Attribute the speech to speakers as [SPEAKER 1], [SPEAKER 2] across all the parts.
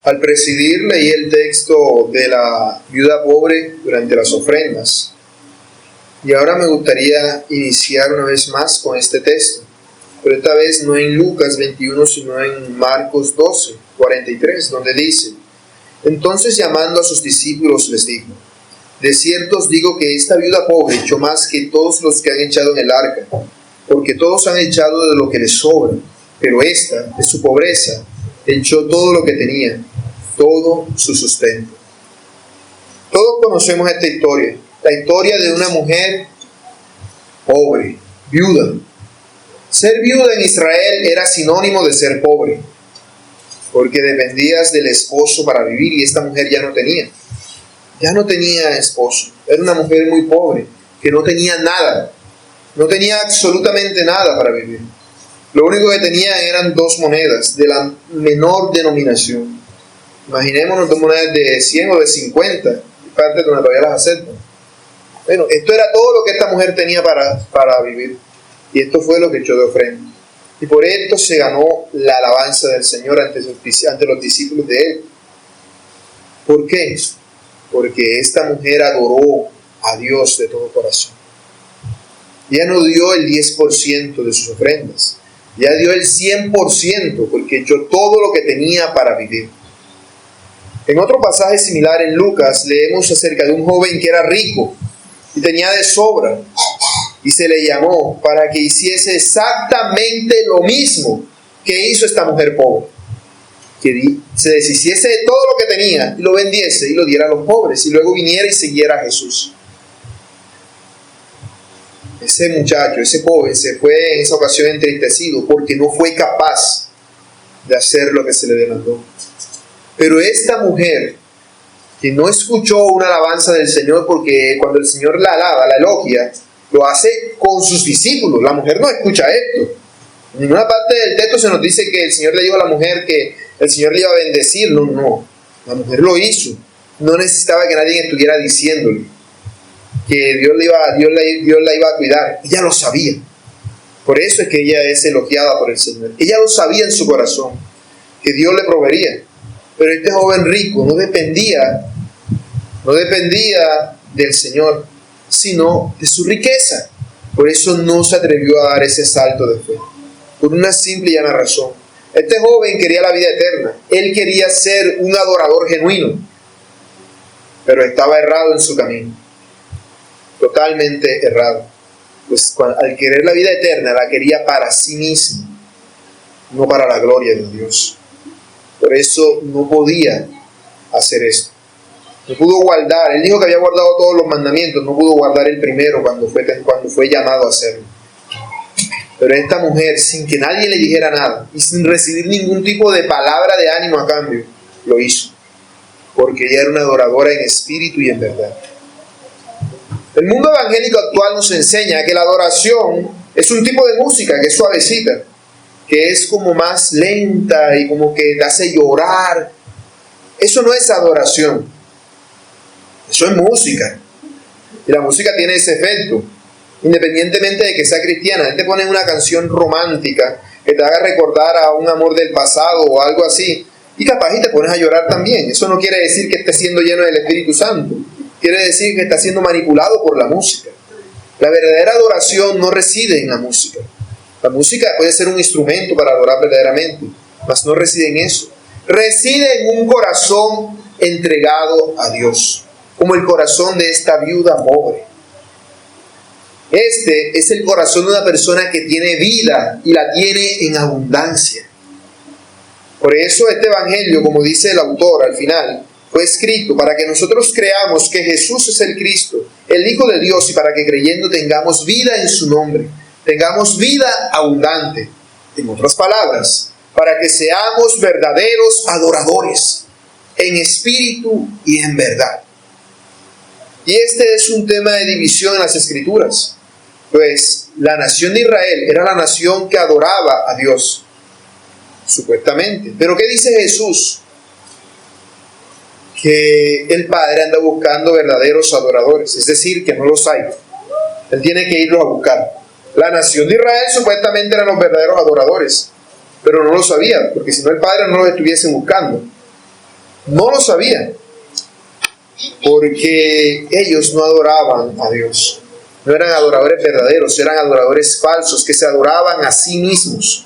[SPEAKER 1] Al presidir leí el texto de la viuda pobre durante las ofrendas. Y ahora me gustaría iniciar una vez más con este texto, pero esta vez no en Lucas 21, sino en Marcos 12, 43, donde dice: entonces llamando a sus discípulos les dijo: de cierto os digo que esta viuda pobre echó más que todos los que han echado en el arca, porque todos han echado de lo que les sobra, pero esta, de su pobreza, echó todo lo que tenía, todo su sustento. Todos conocemos esta historia, la historia de una mujer pobre, viuda. Ser viuda en Israel era sinónimo de ser pobre, porque dependías del esposo para vivir, y esta mujer ya no tenía esposo. Era una mujer muy pobre, que no tenía nada, no tenía absolutamente nada para vivir. Lo único que tenía eran 2 monedas de la menor denominación. Imaginémonos 2 monedas de 100 o de 50, partes donde todavía las aceptan. Bueno, esto era todo lo que esta mujer tenía para vivir, y esto fue lo que echó de ofrenda. Y por esto se ganó la alabanza del Señor ante los discípulos de Él. ¿Por qué? Porque esta mujer adoró a Dios de todo corazón. Ella no dio el 10% de sus ofrendas, ella dio el 100%, porque echó todo lo que tenía para vivir. En otro pasaje similar en Lucas leemos acerca de un joven que era rico y tenía de sobra, y se le llamó para que hiciese exactamente lo mismo que hizo esta mujer pobre, que se deshiciese de todo lo que tenía y lo vendiese y lo diera a los pobres, y luego viniera y siguiera a Jesús. Ese muchacho, ese joven, se fue en esa ocasión entristecido porque no fue capaz de hacer lo que se le demandó. Pero esta mujer, que no escuchó una alabanza del Señor, porque cuando el Señor la alaba, la elogia, lo hace con sus discípulos. La mujer no escucha esto. En ninguna parte del texto se nos dice que el Señor le dijo a la mujer que el Señor le iba a bendecir. No. La mujer lo hizo. No necesitaba que nadie estuviera diciéndole que Dios la iba a cuidar. Ella lo sabía. Por eso es que ella es elogiada por el Señor. Ella lo sabía en su corazón, que Dios le proveería. Pero este joven rico no dependía del Señor, sino de su riqueza. Por eso no se atrevió a dar ese salto de fe, por una simple y llana razón. Este joven quería la vida eterna. Él quería ser un adorador genuino, pero estaba errado en su camino, totalmente errado. Pues al querer la vida eterna, la quería para sí mismo, no para la gloria de Dios. Por eso no podía hacer esto. No pudo guardar. Él dijo que había guardado todos los mandamientos. No pudo guardar el primero cuando fue llamado a hacerlo. Pero esta mujer, sin que nadie le dijera nada y sin recibir ningún tipo de palabra de ánimo a cambio, lo hizo. Porque ella era una adoradora en espíritu y en verdad. El mundo evangélico actual nos enseña que la adoración es un tipo de música que es suavecita, que es como más lenta y como que te hace llorar. Eso no es adoración. Eso es música. Y la música tiene ese efecto, independientemente de que sea cristiana. Él te pone una canción romántica que te haga recordar a un amor del pasado o algo así, y capaz y te pones a llorar también. Eso no quiere decir que estés siendo lleno del Espíritu Santo. Quiere decir que estás siendo manipulado por la música. La verdadera adoración no reside en la música. La música puede ser un instrumento para adorar verdaderamente, mas no reside en eso. Reside en un corazón entregado a Dios, como el corazón de esta viuda pobre. Este es el corazón de una persona que tiene vida y la tiene en abundancia. Por eso este evangelio, como dice el autor al final, fue escrito para que nosotros creamos que Jesús es el Cristo, el Hijo de Dios, y para que creyendo tengamos vida en su nombre, tengamos vida abundante. En otras palabras, para que seamos verdaderos adoradores, en espíritu y en verdad. Y este es un tema de división en las Escrituras, pues la nación de Israel era la nación que adoraba a Dios, supuestamente. Pero ¿qué dice Jesús? Que el Padre anda buscando verdaderos adoradores, es decir, que no los hay. Él tiene que irlos a buscar. La nación de Israel supuestamente eran los verdaderos adoradores, pero no lo sabían, porque si no el Padre no los estuviese buscando. No lo sabían, porque ellos no adoraban a Dios. No eran adoradores verdaderos, eran adoradores falsos que se adoraban a sí mismos.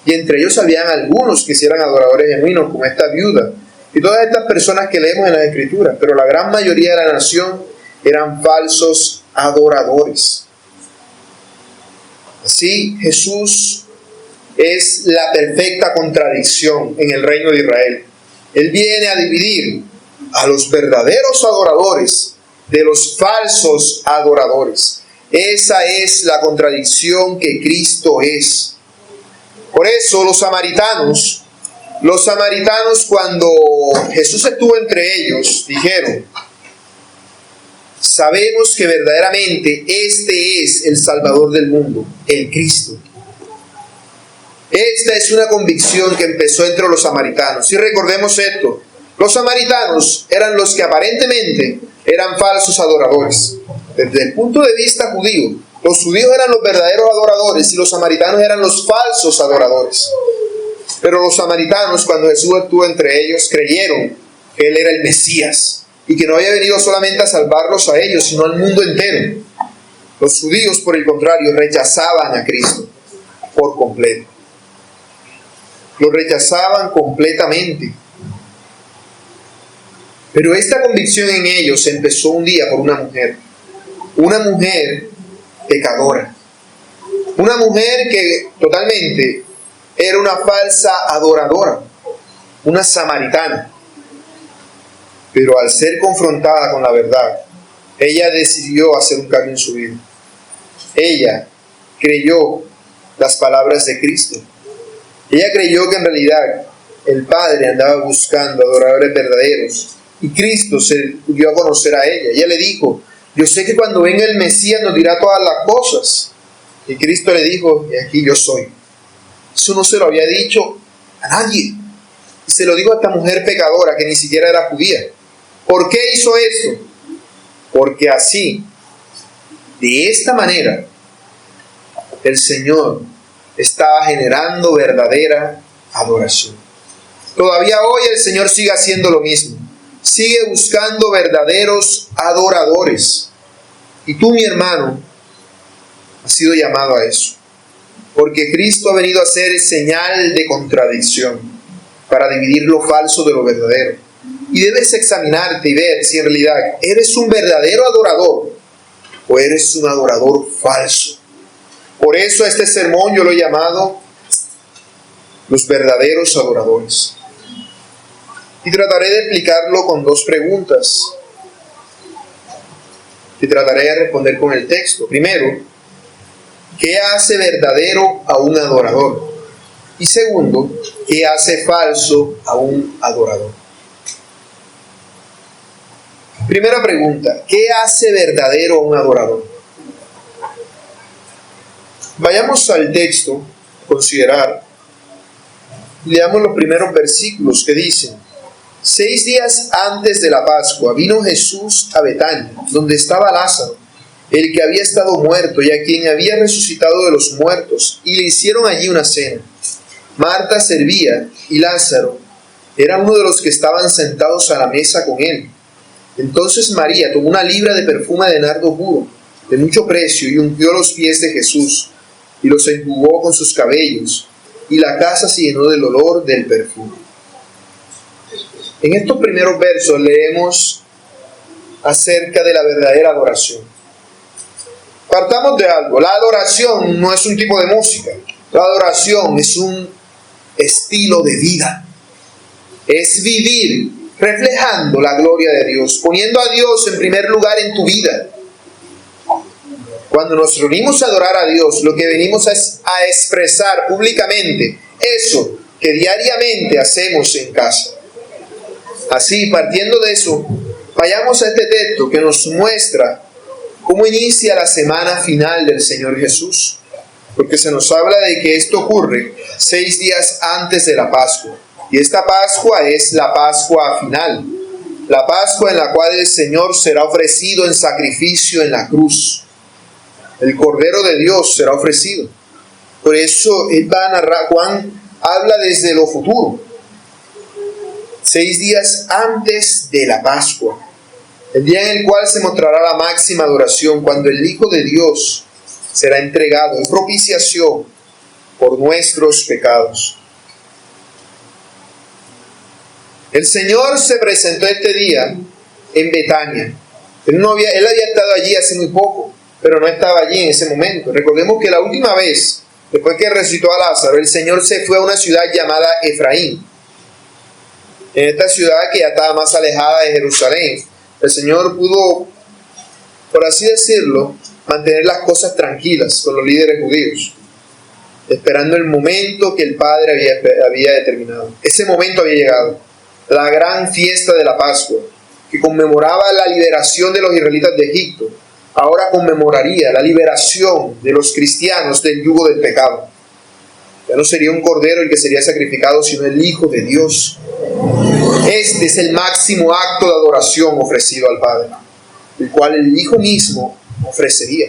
[SPEAKER 1] Y entre ellos habían algunos que sí eran adoradores genuinos, como esta viuda y todas estas personas que leemos en las Escrituras, pero la gran mayoría de la nación eran falsos adoradores. Así, Jesús es la perfecta contradicción en el reino de Israel. Él viene a dividir a los verdaderos adoradores de los falsos adoradores. Esa es la contradicción que Cristo es. Por eso los samaritanos cuando Jesús estuvo entre ellos, dijeron: sabemos que verdaderamente este es el Salvador del mundo, el Cristo. Esta es una convicción que empezó entre los samaritanos. Y recordemos esto: los samaritanos eran los que aparentemente eran falsos adoradores. Desde el punto de vista judío, los judíos eran los verdaderos adoradores y los samaritanos eran los falsos adoradores. Pero los samaritanos, cuando Jesús estuvo entre ellos, creyeron que Él era el Mesías y que no había venido solamente a salvarlos a ellos, sino al mundo entero. Los judíos, por el contrario, rechazaban a Cristo por completo. Lo rechazaban completamente. Pero esta convicción en ellos empezó un día por una mujer pecadora, una mujer que totalmente era una falsa adoradora, una samaritana. Pero al ser confrontada con la verdad, ella decidió hacer un cambio en su vida. Ella creyó las palabras de Cristo. Ella creyó que en realidad el Padre andaba buscando adoradores verdaderos y Cristo se dio a conocer a ella. Ella le dijo: yo sé que cuando venga el Mesías nos dirá todas las cosas. Y Cristo le dijo: y aquí yo soy. Eso no se lo había dicho a nadie. Y se lo dijo a esta mujer pecadora que ni siquiera era judía. ¿Por qué hizo esto? Porque así, de esta manera, el Señor estaba generando verdadera adoración. Todavía hoy el Señor sigue haciendo lo mismo. Sigue buscando verdaderos adoradores. Y tú, mi hermano, has sido llamado a eso. Porque Cristo ha venido a ser señal de contradicción para dividir lo falso de lo verdadero. Y debes examinarte y ver si en realidad eres un verdadero adorador o eres un adorador falso. Por eso este sermón yo lo he llamado los verdaderos adoradores. Y trataré de explicarlo con dos preguntas que trataré de responder con el texto. Primero, ¿qué hace verdadero a un adorador? Y segundo, ¿qué hace falso a un adorador? Primera pregunta, ¿qué hace verdadero a un adorador? Vayamos al texto a considerar. Leamos los primeros versículos que dicen: 6 días antes de la Pascua vino Jesús a Betania, donde estaba Lázaro, el que había estado muerto y a quien había resucitado de los muertos, y le hicieron allí una cena. Marta servía y Lázaro era uno de los que estaban sentados a la mesa con él. Entonces María tomó una libra de perfume de nardo puro, de mucho precio, y ungió los pies de Jesús, y los enjugó con sus cabellos, y la casa se llenó del olor del perfume. En estos primeros versos leemos acerca de la verdadera adoración. Partamos de algo: la adoración no es un tipo de música, la adoración es un estilo de vida, es vivir reflejando la gloria de Dios, poniendo a Dios en primer lugar en tu vida. Cuando nos reunimos a adorar a Dios, lo que venimos es a expresar públicamente eso que diariamente hacemos en casa. Así, partiendo de eso, vayamos a este texto que nos muestra cómo inicia la semana final del Señor Jesús, porque se nos habla de que esto ocurre 6 días antes de la Pascua. Y esta Pascua es la Pascua final, la Pascua en la cual el Señor será ofrecido en sacrificio en la cruz. El Cordero de Dios será ofrecido. Por eso él va a narrar, Juan habla desde lo futuro. 6 días antes de la Pascua, el día en el cual se mostrará la máxima adoración, cuando el Hijo de Dios será entregado en propiciación por nuestros pecados. El Señor se presentó este día en Betania. Él había estado allí hace muy poco, pero no estaba allí en ese momento. Recordemos que la última vez, después que resucitó a Lázaro, el Señor se fue a una ciudad llamada Efraín. En esta ciudad que ya estaba más alejada de Jerusalén, el Señor pudo, por así decirlo, mantener las cosas tranquilas con los líderes judíos, esperando el momento que el Padre había determinado. Ese momento había llegado, la gran fiesta de la Pascua, que conmemoraba la liberación de los israelitas de Egipto. Ahora conmemoraría la liberación de los cristianos del yugo del pecado. Ya no sería un cordero el que sería sacrificado, sino el Hijo de Dios. Este es el máximo acto de adoración ofrecido al Padre, el cual el Hijo mismo ofrecería.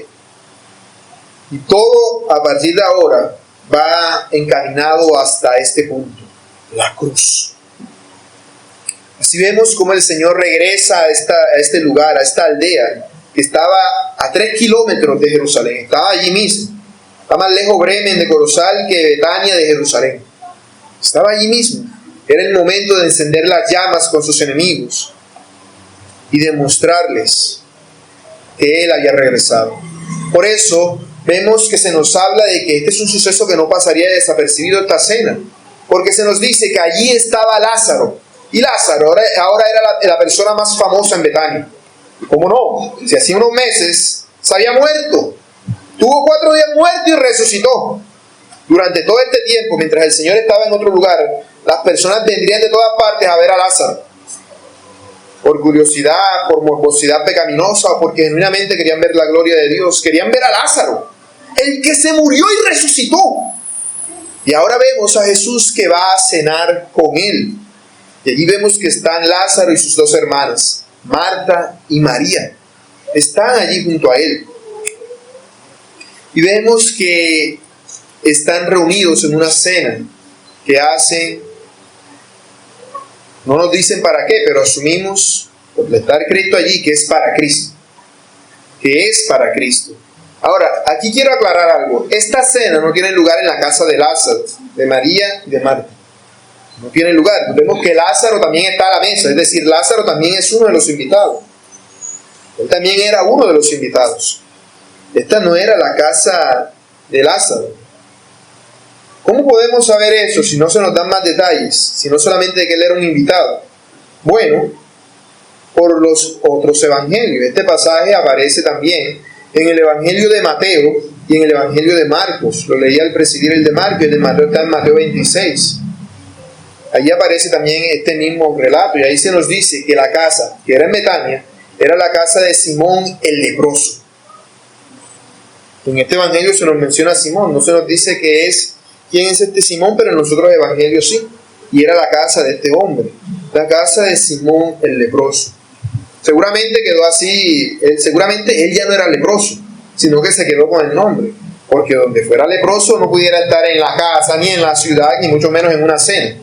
[SPEAKER 1] Y todo a partir de ahora va encaminado hasta este punto, la cruz. Así vemos cómo el Señor regresa a este lugar, a esta aldea, que estaba a 3 kilómetros de Jerusalén. Estaba allí mismo. Está más lejos Bremen de Corozal que Betania de Jerusalén. Estaba allí mismo. Era el momento de encender las llamas con sus enemigos y demostrarles que Él había regresado. Por eso vemos que se nos habla de que este es un suceso que no pasaría desapercibido esta cena, porque se nos dice que allí estaba Lázaro, y Lázaro ahora era la persona más famosa en Betania. ¿Cómo no? Si hacía unos meses se había muerto, tuvo 4 días muerto y resucitó. Durante todo este tiempo, mientras el Señor estaba en otro lugar, las personas vendrían de todas partes a ver a Lázaro, por curiosidad, por morbosidad pecaminosa, o porque genuinamente querían ver la gloria de Dios. Querían ver a Lázaro, el que se murió y resucitó. Y ahora vemos a Jesús que va a cenar con él. Y allí vemos que están Lázaro y sus 2 hermanas, Marta y María. Están allí junto a él. Y vemos que están reunidos en una cena que hacen. No nos dicen para qué, pero asumimos, por estar Cristo allí, que es para Cristo. Que es para Cristo. Ahora, aquí quiero aclarar algo. Esta cena no tiene lugar en la casa de Lázaro, de María y de Marta. No tiene lugar. Vemos que Lázaro también está a la mesa. Es decir, Lázaro también es uno de los invitados. Él también era uno de los invitados. Esta no era la casa de Lázaro. ¿Cómo podemos saber eso si no se nos dan más detalles? Si no solamente de que él era un invitado. Bueno, por los otros evangelios. Este pasaje aparece también en el evangelio de Mateo y en el evangelio de Marcos. Lo leí al presidir el de Marcos, y el de Mateo está en Mateo 26. Allí aparece también este mismo relato, y ahí se nos dice que la casa, que era en Betania, era la casa de Simón el leproso. En este evangelio se nos menciona a Simón, no se nos dice quién es este Simón, pero en los otros evangelios sí. Y era la casa de este hombre, la casa de Simón el leproso. Seguramente quedó así, seguramente él ya no era leproso, sino que se quedó con el nombre, porque donde fuera leproso no pudiera estar en la casa, ni en la ciudad, ni mucho menos en una cena.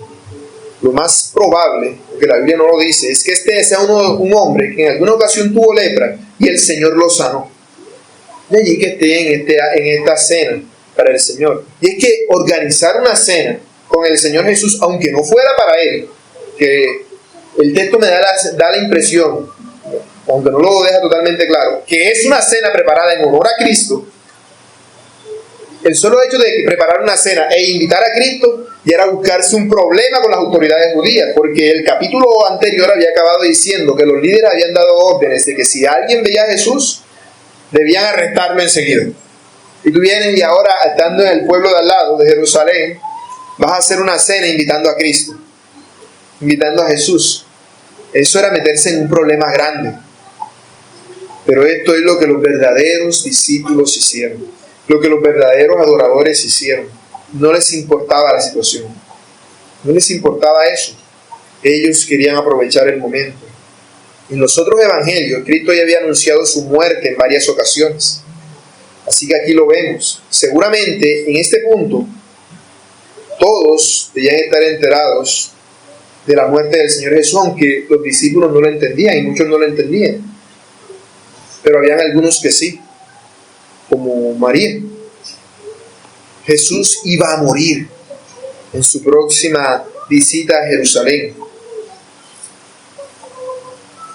[SPEAKER 1] Lo más probable, porque la Biblia no lo dice, es que este sea un hombre que en alguna ocasión tuvo lepra y el Señor lo sanó. De allí que esté en esta cena para el Señor. Y es que organizar una cena con el Señor Jesús, aunque no fuera para Él, que el texto me da la impresión, aunque no lo deja totalmente claro, que es una cena preparada en honor a Cristo. El solo hecho de preparar una cena e invitar a Cristo ya era buscarse un problema con las autoridades judías, porque el capítulo anterior había acabado diciendo que los líderes habían dado órdenes de que si alguien veía a Jesús, debían arrestarlo enseguida. Y tú vienes y ahora, estando en el pueblo de al lado, de Jerusalén, vas a hacer una cena invitando a Cristo, invitando a Jesús. Eso era meterse en un problema grande. Pero esto es lo que los verdaderos discípulos hicieron, lo que los verdaderos adoradores hicieron. No les importaba la situación, no les importaba eso. Ellos querían aprovechar el momento. En los otros evangelios, Cristo ya había anunciado su muerte en varias ocasiones. Así que aquí lo vemos. Seguramente en este punto todos debían estar enterados de la muerte del Señor Jesús, aunque los discípulos no lo entendían y muchos no lo entendían. Pero habían algunos que sí, como María. Jesús iba a morir en su próxima visita a Jerusalén.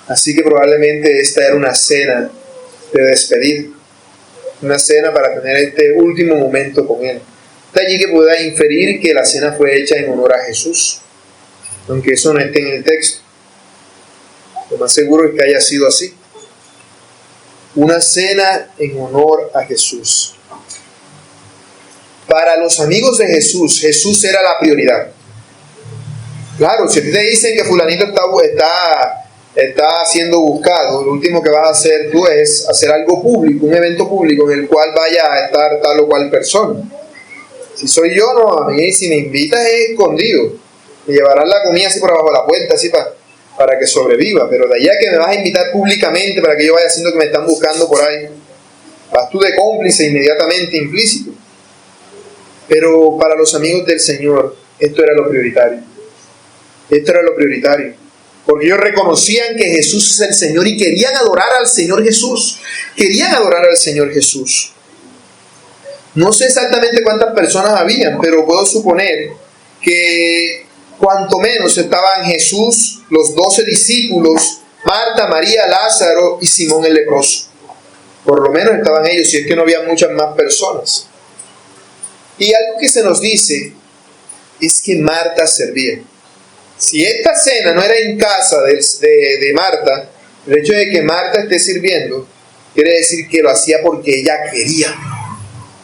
[SPEAKER 1] Así que probablemente esta era una cena de despedir, una cena para tener este último momento con Él. De allí que pueda inferir que la cena fue hecha en honor a Jesús, aunque eso no esté en el texto. Lo más seguro es que haya sido así. Una cena en honor a Jesús. Para los amigos de Jesús, Jesús era la prioridad. Claro, si a ti te dicen que fulanito está siendo buscado, lo último que vas a hacer tú es hacer algo público, un evento público en el cual vaya a estar tal o cual persona. Si soy yo, no, a mí si me invitas es escondido. Me llevarán la comida así por abajo de la puerta, así para que sobreviva. Pero de allá que me vas a invitar públicamente para que yo vaya haciendo que me están buscando por ahí, vas tú de cómplice inmediatamente, implícito. Pero para los amigos del Señor, esto era lo prioritario. Esto era lo prioritario. Porque ellos reconocían que Jesús es el Señor y querían adorar al Señor Jesús. Querían adorar al Señor Jesús. No sé exactamente cuántas personas habían, pero puedo suponer que cuanto menos estaban Jesús, los 12 discípulos, Marta, María, Lázaro y Simón el leproso. Por lo menos estaban ellos, si es que no había muchas más personas. Y algo que se nos dice es que Marta servía. Si esta cena no era en casa de Marta, el hecho de que Marta esté sirviendo quiere decir que lo hacía porque ella quería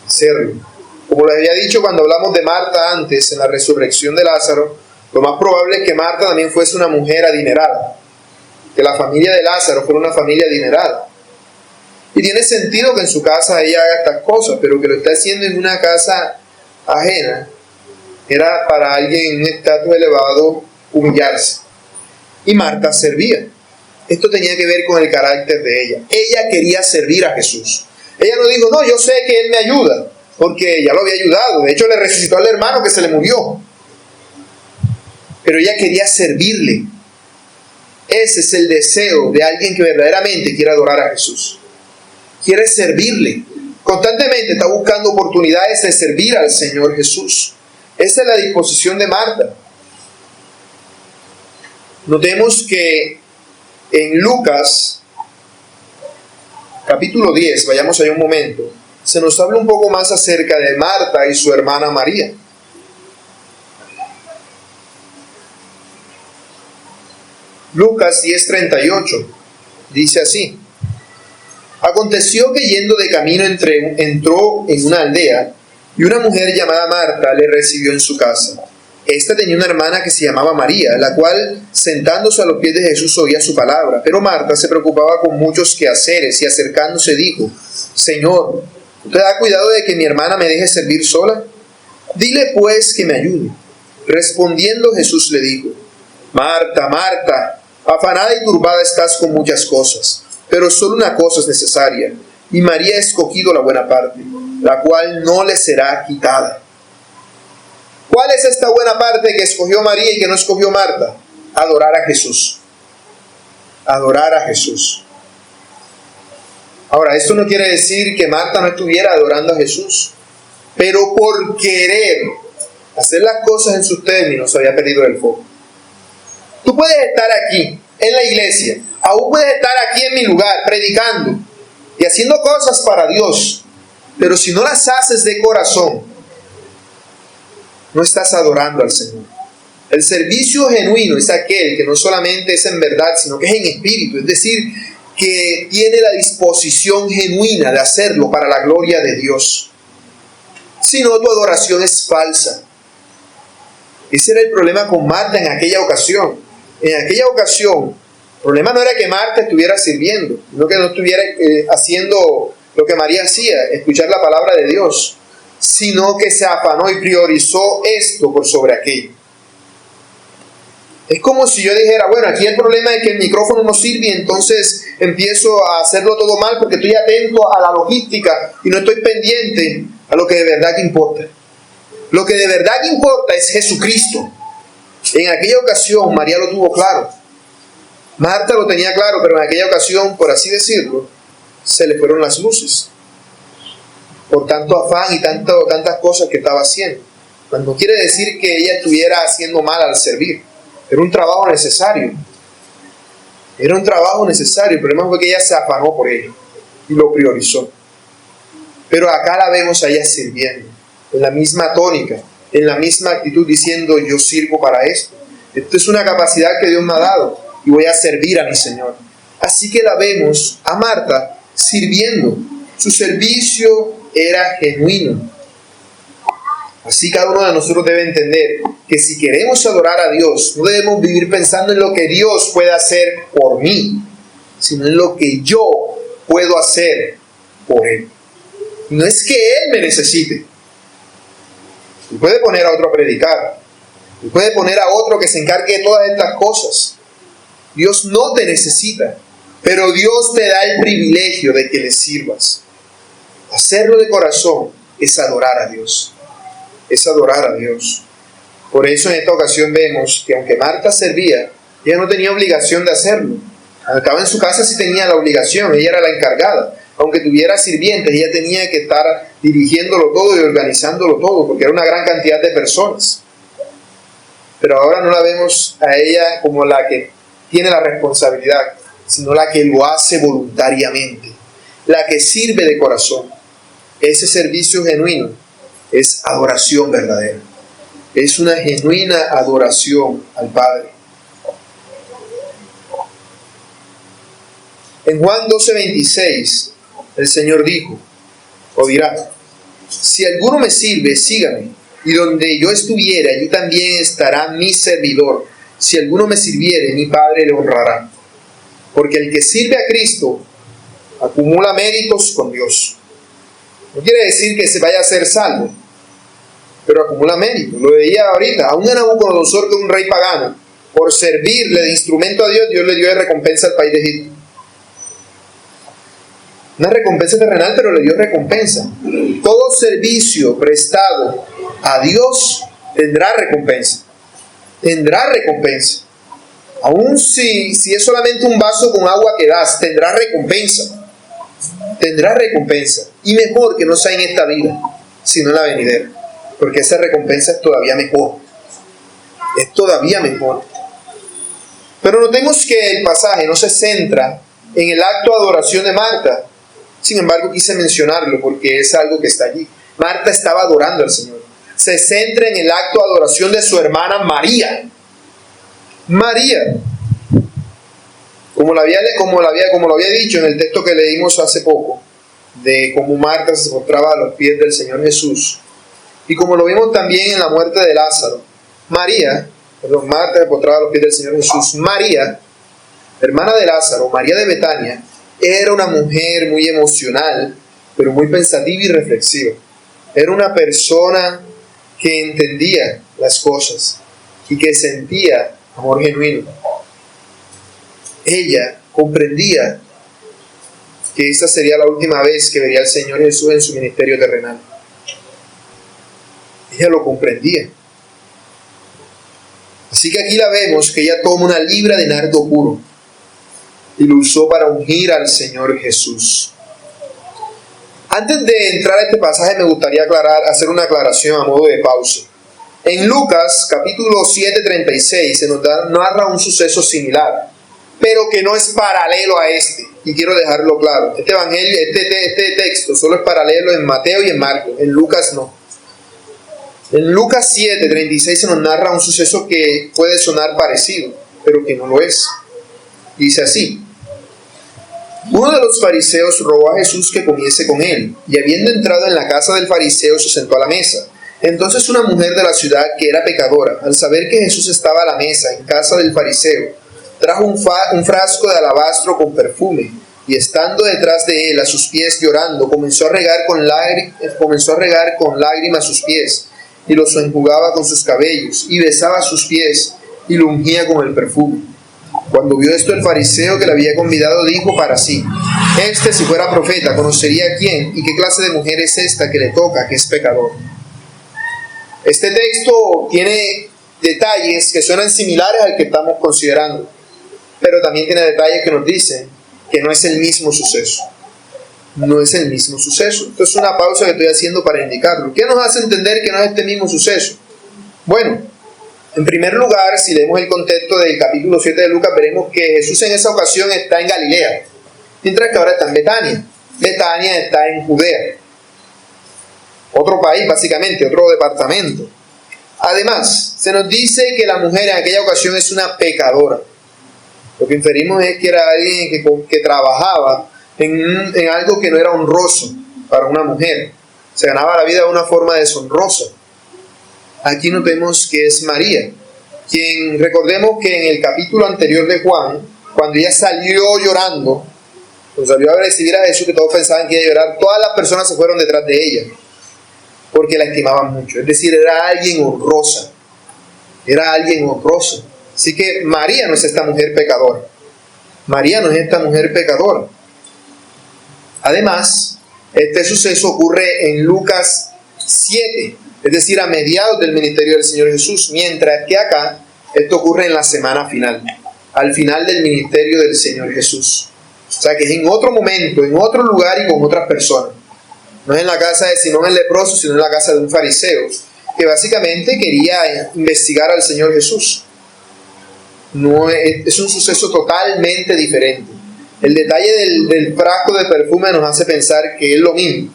[SPEAKER 1] serlo. Como les había dicho cuando hablamos de Marta antes, en la resurrección de Lázaro, lo más probable es que Marta también fuese una mujer adinerada, que la familia de Lázaro fuera una familia adinerada. Y tiene sentido que en su casa ella haga estas cosas, pero que lo está haciendo en una casa ajena, era para alguien en un estatus elevado humillarse. Y Marta servía. Esto tenía que ver con el carácter de ella. Ella quería servir a Jesús. Ella no dijo, no, yo sé que Él me ayuda, porque ella lo había ayudado. De hecho, le resucitó al hermano que se le murió. Pero ella quería servirle. Ese es el deseo de alguien que verdaderamente quiere adorar a Jesús. Quiere servirle. Constantemente está buscando oportunidades de servir al Señor Jesús. Esa es la disposición de Marta. Notemos que en Lucas, capítulo 10, vayamos ahí un momento, se nos habla un poco más acerca de Marta y su hermana María. Lucas 10:38 dice así: aconteció que yendo de camino entró en una aldea, y una mujer llamada Marta le recibió en su casa. Esta tenía una hermana que se llamaba María, la cual, sentándose a los pies de Jesús, oía su palabra. Pero Marta se preocupaba con muchos quehaceres, y acercándose dijo: Señor, ¿te da cuidado de que mi hermana me deje servir sola? Dile pues que me ayude. Respondiendo Jesús le dijo: Marta, Marta, afanada y turbada estás con muchas cosas, pero solo una cosa es necesaria, y María ha escogido la buena parte, la cual no le será quitada. ¿Cuál es esta buena parte que escogió María y que no escogió Marta? Adorar a Jesús. Adorar a Jesús. Ahora, esto no quiere decir que Marta no estuviera adorando a Jesús, pero por querer hacer las cosas en sus términos había perdido el foco. Tú puedes estar aquí, en la iglesia, aún puedes estar aquí en mi lugar, predicando y haciendo cosas para Dios, pero si no las haces de corazón, no estás adorando al Señor. El servicio genuino es aquel que no solamente es en verdad, sino que es en espíritu, es decir, que tiene la disposición genuina de hacerlo para la gloria de Dios. Si no, tu adoración es falsa. Ese era el problema con Marta en aquella ocasión. En aquella ocasión, el problema no era que Marta estuviera sirviendo, sino que no estuviera haciendo lo que María hacía, escuchar la palabra de Dios, sino que se afanó y priorizó esto por sobre aquello. Es como si yo dijera, bueno, aquí el problema es que el micrófono no sirve y entonces empiezo a hacerlo todo mal porque estoy atento a la logística y no estoy pendiente a lo que de verdad importa. Lo que de verdad importa es Jesucristo. En aquella ocasión María lo tuvo claro. Marta lo tenía claro, pero en aquella ocasión, por así decirlo, se le fueron las luces. Por tanto afán y tantas cosas que estaba haciendo. Pues no quiere decir que ella estuviera haciendo mal al servir. Era un trabajo necesario. Era un trabajo necesario. El problema fue que ella se afanó por ello y lo priorizó. Pero acá la vemos a ella sirviendo, en la misma tónica, en la misma actitud, diciendo: yo sirvo para esto. Esto es una capacidad que Dios me ha dado y voy a servir a mi Señor. Así que la vemos a Marta sirviendo. Su servicio era genuino. Así cada uno de nosotros debe entender que si queremos adorar a Dios, no debemos vivir pensando en lo que Dios puede hacer por mí, sino en lo que yo puedo hacer por Él. No es que Él me necesite. Él puede poner a otro a predicar. Él puede poner a otro que se encargue de todas estas cosas. Dios no te necesita, pero Dios te da el privilegio de que le sirvas. Hacerlo de corazón es adorar a Dios. Es adorar a Dios. Por eso en esta ocasión vemos que aunque Marta servía, ella no tenía obligación de hacerlo. Cuando estaba en su casa sí tenía la obligación, ella era la encargada. Aunque tuviera sirvientes, ella tenía que estar dirigiéndolo todo y organizándolo todo, porque era una gran cantidad de personas. Pero ahora no la vemos a ella como la que tiene la responsabilidad, sino la que lo hace voluntariamente, la que sirve de corazón. Ese servicio genuino es adoración verdadera. Es una genuina adoración al Padre. En Juan 12:26, el Señor dijo, o dirá: si alguno me sirve, sígame, y donde yo estuviera, allí también estará mi servidor. Si alguno me sirviere, mi Padre le honrará. Porque el que sirve a Cristo acumula méritos con Dios. No quiere decir que se vaya a ser salvo, pero acumula méritos. Lo veía ahorita, a un Nabucodonosor, que es un rey pagano, por servirle de instrumento a Dios, Dios le dio de recompensa al país de Egipto. Una recompensa terrenal, pero le dio recompensa. Todo servicio prestado a Dios tendrá recompensa. Tendrá recompensa. Aun si es solamente un vaso con agua que das, tendrá recompensa. Tendrá recompensa. Y mejor que no sea en esta vida, sino en la venidera. Porque esa recompensa es todavía mejor. Es todavía mejor. Pero notemos que el pasaje no se centra en el acto de adoración de Marta. Sin embargo, quise mencionarlo porque es algo que está allí. Marta estaba adorando al Señor. Se centra en el acto de adoración de su hermana María. María, como lo había dicho en el texto que leímos hace poco, de cómo Marta se postraba a los pies del Señor Jesús, y como lo vimos también en la muerte de Lázaro. Marta se postraba a los pies del Señor Jesús. María, hermana de Lázaro, María de Betania, era una mujer muy emocional, pero muy pensativa y reflexiva. Era una persona que entendía las cosas y que sentía amor genuino. Ella comprendía que esta sería la última vez que vería al Señor Jesús en su ministerio terrenal. Ella lo comprendía. Así que aquí la vemos que ella toma una libra de nardo puro y lo usó para ungir al Señor Jesús. Antes de entrar a este pasaje me gustaría hacer una aclaración a modo de pausa. En Lucas capítulo 7:36 se nos narra un suceso similar, pero que no es paralelo a este, y quiero dejarlo claro. Este evangelio, este texto solo es paralelo en Mateo y en Marcos, en Lucas no. En Lucas 7:36 se nos narra un suceso que puede sonar parecido, pero que no lo es. Dice así: uno de los fariseos rogó a Jesús que comiese con él, y habiendo entrado en la casa del fariseo se sentó a la mesa. Entonces una mujer de la ciudad, que era pecadora, al saber que Jesús estaba a la mesa en casa del fariseo, trajo un frasco de alabastro con perfume, y estando detrás de él a sus pies llorando, comenzó a regar con lágrimas sus pies, y los enjugaba con sus cabellos, y besaba sus pies, y lo ungía con el perfume. Cuando vio esto el fariseo que le había convidado, dijo para sí: si fuera profeta, conocería quién y qué clase de mujer es esta que le toca, que es pecador. Este texto tiene detalles que suenan similares al que estamos considerando, pero también tiene detalles que nos dicen que no es el mismo suceso. No es el mismo suceso. Esto es una pausa que estoy haciendo para indicarlo. ¿Qué nos hace entender que no es este mismo suceso? Bueno, en primer lugar, si leemos el contexto del capítulo 7 de Lucas, veremos que Jesús en esa ocasión está en Galilea, mientras que ahora está en Betania. Betania está en Judea. Otro país, básicamente, otro departamento. Además, se nos dice que la mujer en aquella ocasión es una pecadora. Lo que inferimos es que era alguien que trabajaba en algo que no era honroso para una mujer. Se ganaba la vida de una forma deshonrosa. Aquí notemos que es María, quien recordemos que en el capítulo anterior de Juan, cuando ella salió llorando, cuando salió a recibir a Jesús, que todos pensaban que iba a llorar, todas las personas se fueron detrás de ella, porque la estimaban mucho. Es decir, era alguien honrosa. Era alguien honrosa. Así que María no es esta mujer pecadora. María no es esta mujer pecadora. Además, este suceso ocurre en Lucas 7, es decir, a mediados del ministerio del Señor Jesús, mientras que acá esto ocurre en la semana final, al final del ministerio del Señor Jesús. O sea que es en otro momento, en otro lugar y con otras personas. No es en la casa de Simón el leproso, sino en la casa de un fariseo, que básicamente quería investigar al Señor Jesús. No es un suceso totalmente diferente. El detalle del frasco de perfume nos hace pensar que es lo mismo,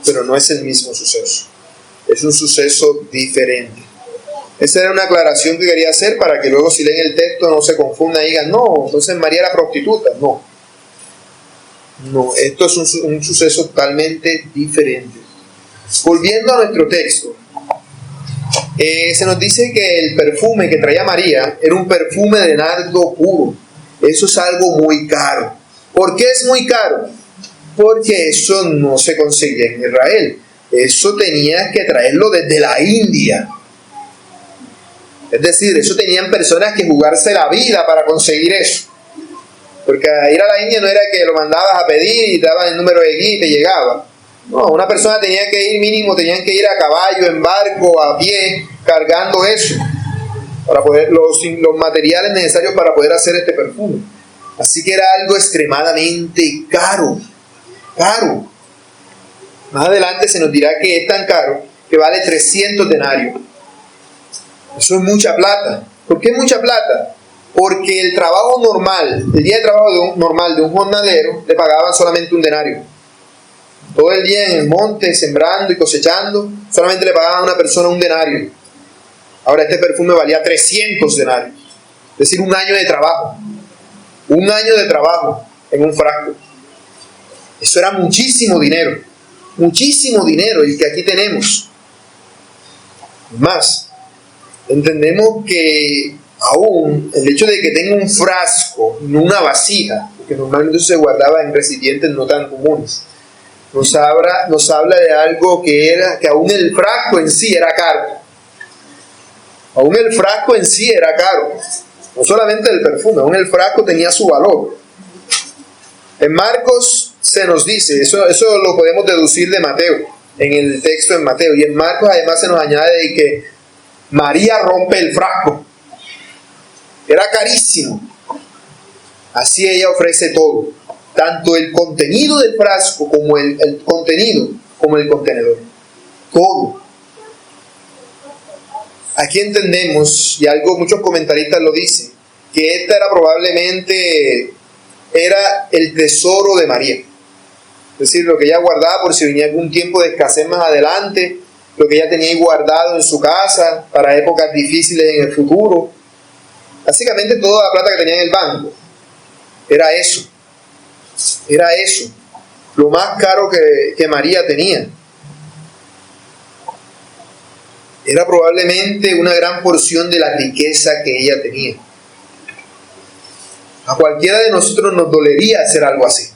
[SPEAKER 1] pero no es el mismo suceso. Es un suceso diferente. Esa era una aclaración que quería hacer para que luego, si leen el texto, no se confundan y digan, no, entonces María era prostituta. No, esto es un suceso totalmente diferente. Volviendo a nuestro texto, se nos dice que el perfume que traía María era un perfume de nardo puro. Eso es algo muy caro. ¿Por qué es muy caro? Porque eso no se conseguía en Israel. Eso tenías que traerlo desde la India. Es decir, eso tenían personas que jugarse la vida para conseguir eso. Porque ir a la India no era que lo mandabas a pedir y te daban el número de guía y te llegaba. No, una persona tenía que ir mínimo, tenían que ir a caballo, en barco, a pie, cargando eso, para poder los materiales necesarios para poder hacer este perfume. Así que era algo extremadamente caro. Más adelante se nos dirá que es tan caro que vale 300 denarios. Eso es mucha plata. ¿Por qué es mucha plata? Porque el trabajo normal, el día de trabajo normal de un jornalero, le pagaban solamente un denario. Todo el día en el monte, sembrando y cosechando, solamente le pagaban a una persona un denario. Ahora este perfume valía 300 denarios. Es decir, un año de trabajo. Un año de trabajo en un frasco. Eso era muchísimo dinero. Muchísimo dinero el que aquí tenemos. Más, entendemos que aún el hecho de que tenga un frasco, no una vasija, porque normalmente eso se guardaba en recipientes no tan comunes, nos habla de algo que aún el frasco en sí era caro. Aún el frasco en sí era caro. No solamente el perfume, aún el frasco tenía su valor. En Marcos se nos dice, eso lo podemos deducir de Mateo, en el texto en Mateo, y en Marcos además se nos añade que María rompe el frasco. Era carísimo. Así ella ofrece todo, tanto el contenido del frasco como el contenido, como el contenedor. Todo. Aquí entendemos, y muchos comentaristas lo dicen, que esta era el tesoro de María. Es decir, lo que ella guardaba por si venía algún tiempo de escasez más adelante, lo que ella tenía ahí guardado en su casa para épocas difíciles en el futuro. Básicamente toda la plata que tenía en el banco era eso. Era eso. Lo más caro que María tenía. Era probablemente una gran porción de la riqueza que ella tenía. A cualquiera de nosotros nos dolería hacer algo así.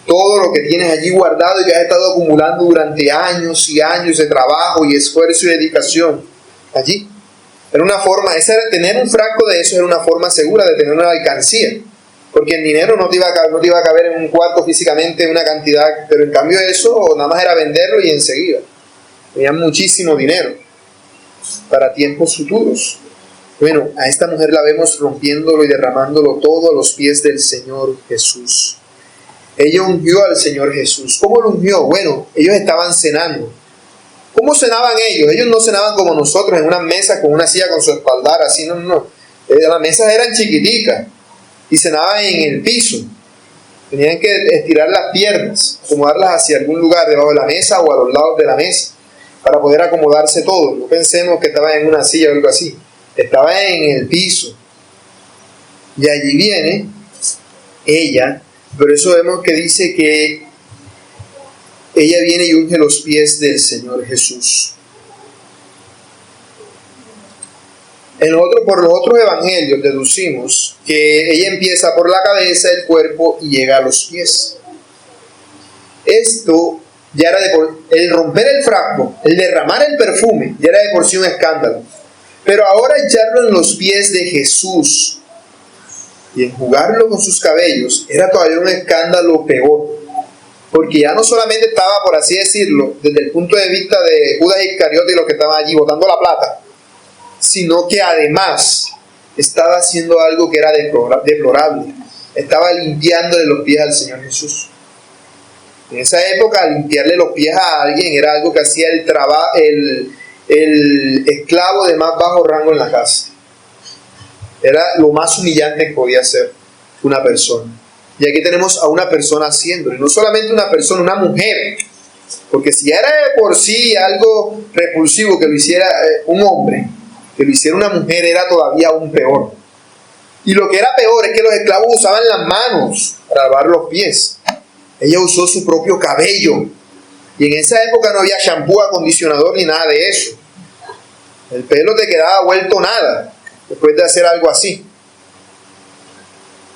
[SPEAKER 1] Todo lo que tienes allí guardado y que has estado acumulando durante años y años de trabajo y esfuerzo y dedicación, allí. Era una forma, tener un frasco de eso era una forma segura de tener una alcancía. Porque el dinero no te iba a caber en un cuarto físicamente una cantidad, pero en cambio eso nada más era venderlo y enseguida. Tenían muchísimo dinero. para tiempos futuros. Bueno, a esta mujer la vemos rompiéndolo y derramándolo todo a los pies del Señor Jesús. Ella ungió al Señor Jesús. ¿Cómo lo ungió? Bueno, ellos estaban cenando. ¿Cómo cenaban ellos? Ellos no cenaban como nosotros, en una mesa con una silla con su espaldar, así, no. Las mesas eran chiquiticas y cenaban en el piso. Tenían que estirar las piernas, acomodarlas hacia algún lugar debajo de la mesa o a los lados de la mesa para poder acomodarse todo. No pensemos que estaban en una silla o algo así. Estaban en el piso. Y allí viene ella. Por eso vemos que dice que ella viene y unge los pies del Señor Jesús. Por los otros evangelios deducimos que ella empieza por la cabeza, el cuerpo y llega a los pies. Esto ya era el romper el frasco, el derramar el perfume, ya era de por sí un escándalo. Pero ahora echarlo en los pies de Jesús y enjugarlo con sus cabellos era todavía un escándalo peor. Porque ya no solamente estaba, por así decirlo, desde el punto de vista de Judas Iscariote y los que estaban allí botando la plata, sino que además estaba haciendo algo que era deplorable. Estaba limpiándole los pies al Señor Jesús. En esa época, limpiarle los pies a alguien era algo que hacía el esclavo de más bajo rango en la casa. Era lo más humillante que podía hacer una persona. Y aquí tenemos a una persona haciéndolo. Y no solamente una persona, una mujer. Porque si era de por sí algo repulsivo que lo hiciera un hombre, que lo hiciera una mujer era todavía aún peor. Y lo que era peor es que los esclavos usaban las manos para lavar los pies. Ella usó su propio cabello. Y en esa época no había shampoo, acondicionador ni nada de eso. El pelo te quedaba vuelto nada después de hacer algo así.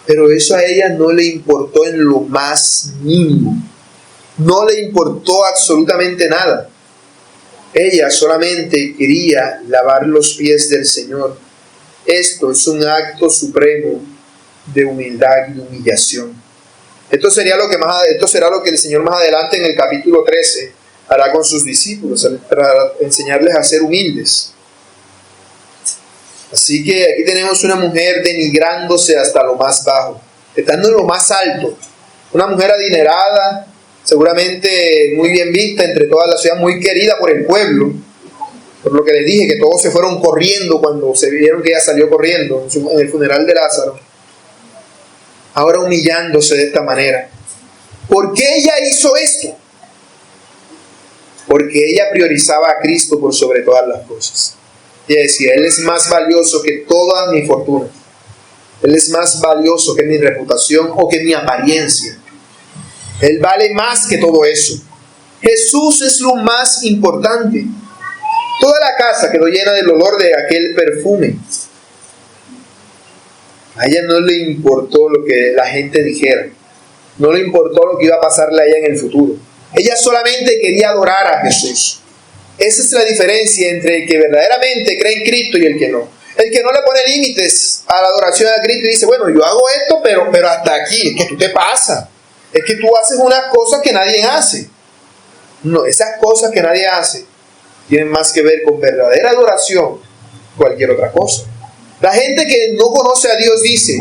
[SPEAKER 1] Pero eso a ella no le importó en lo más mínimo. No le importó absolutamente nada. Ella solamente quería lavar los pies del Señor. Esto es un acto supremo de humildad y de humillación. Esto será lo que el Señor más adelante en el capítulo 13 hará con sus discípulos, para enseñarles a ser humildes. Así que aquí tenemos una mujer denigrándose hasta lo más bajo, estando en lo más alto. Una mujer adinerada, seguramente muy bien vista entre toda la ciudad, muy querida por el pueblo. Por lo que les dije, que todos se fueron corriendo cuando se vieron que ella salió corriendo en el funeral de Lázaro. Ahora humillándose de esta manera. ¿Por qué ella hizo esto? Porque ella priorizaba a Cristo por sobre todas las cosas. Ella decía, Él es más valioso que toda mi fortuna. Él es más valioso que mi reputación o que mi apariencia. Él vale más que todo eso. Jesús es lo más importante. Toda la casa quedó llena del olor de aquel perfume. A ella no le importó lo que la gente dijera. No le importó lo que iba a pasarle a ella en el futuro. Ella solamente quería adorar a Jesús. Esa es la diferencia entre el que verdaderamente cree en Cristo y el que no. El que no le pone límites a la adoración a Cristo y dice, bueno, yo hago esto, pero hasta aquí. Es que tú te pasas. Es que tú haces unas cosas que nadie hace. No, esas cosas que nadie hace tienen más que ver con verdadera adoración que cualquier otra cosa. La gente que no conoce a Dios dice,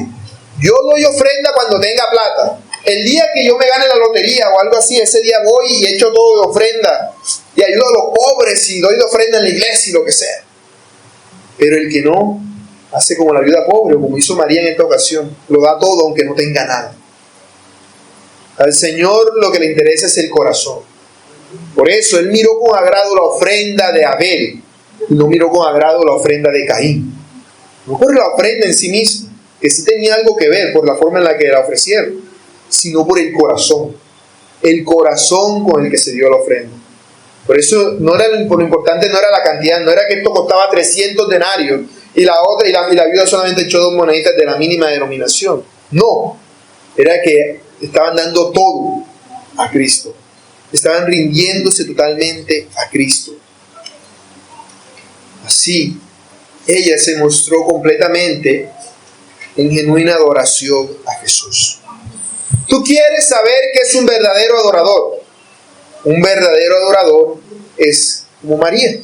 [SPEAKER 1] yo doy ofrenda cuando tenga plata. El día que yo me gane la lotería o algo así, ese día voy y echo todo de ofrenda y ayudo a los pobres y doy de ofrenda en la iglesia y lo que sea. Pero el que no, hace como la viuda pobre, o como hizo María en esta ocasión, lo da todo aunque no tenga nada. Al Señor lo que le interesa es el corazón. Por eso Él miró con agrado la ofrenda de Abel y no miró con agrado la ofrenda de Caín. No por la ofrenda en sí misma, que sí tenía algo que ver por la forma en la que la ofrecieron, sino por el corazón con el que se dio la ofrenda. Por eso lo importante no era la cantidad, no era que esto costaba 300 denarios y la viuda solamente echó 2 moneditas de la mínima denominación. No, era que estaban dando todo a Cristo. Estaban rindiéndose totalmente a Cristo. Así, ella se mostró completamente en genuina adoración a Jesús. ¿Tú quieres saber qué es un verdadero adorador? Un verdadero adorador es como María.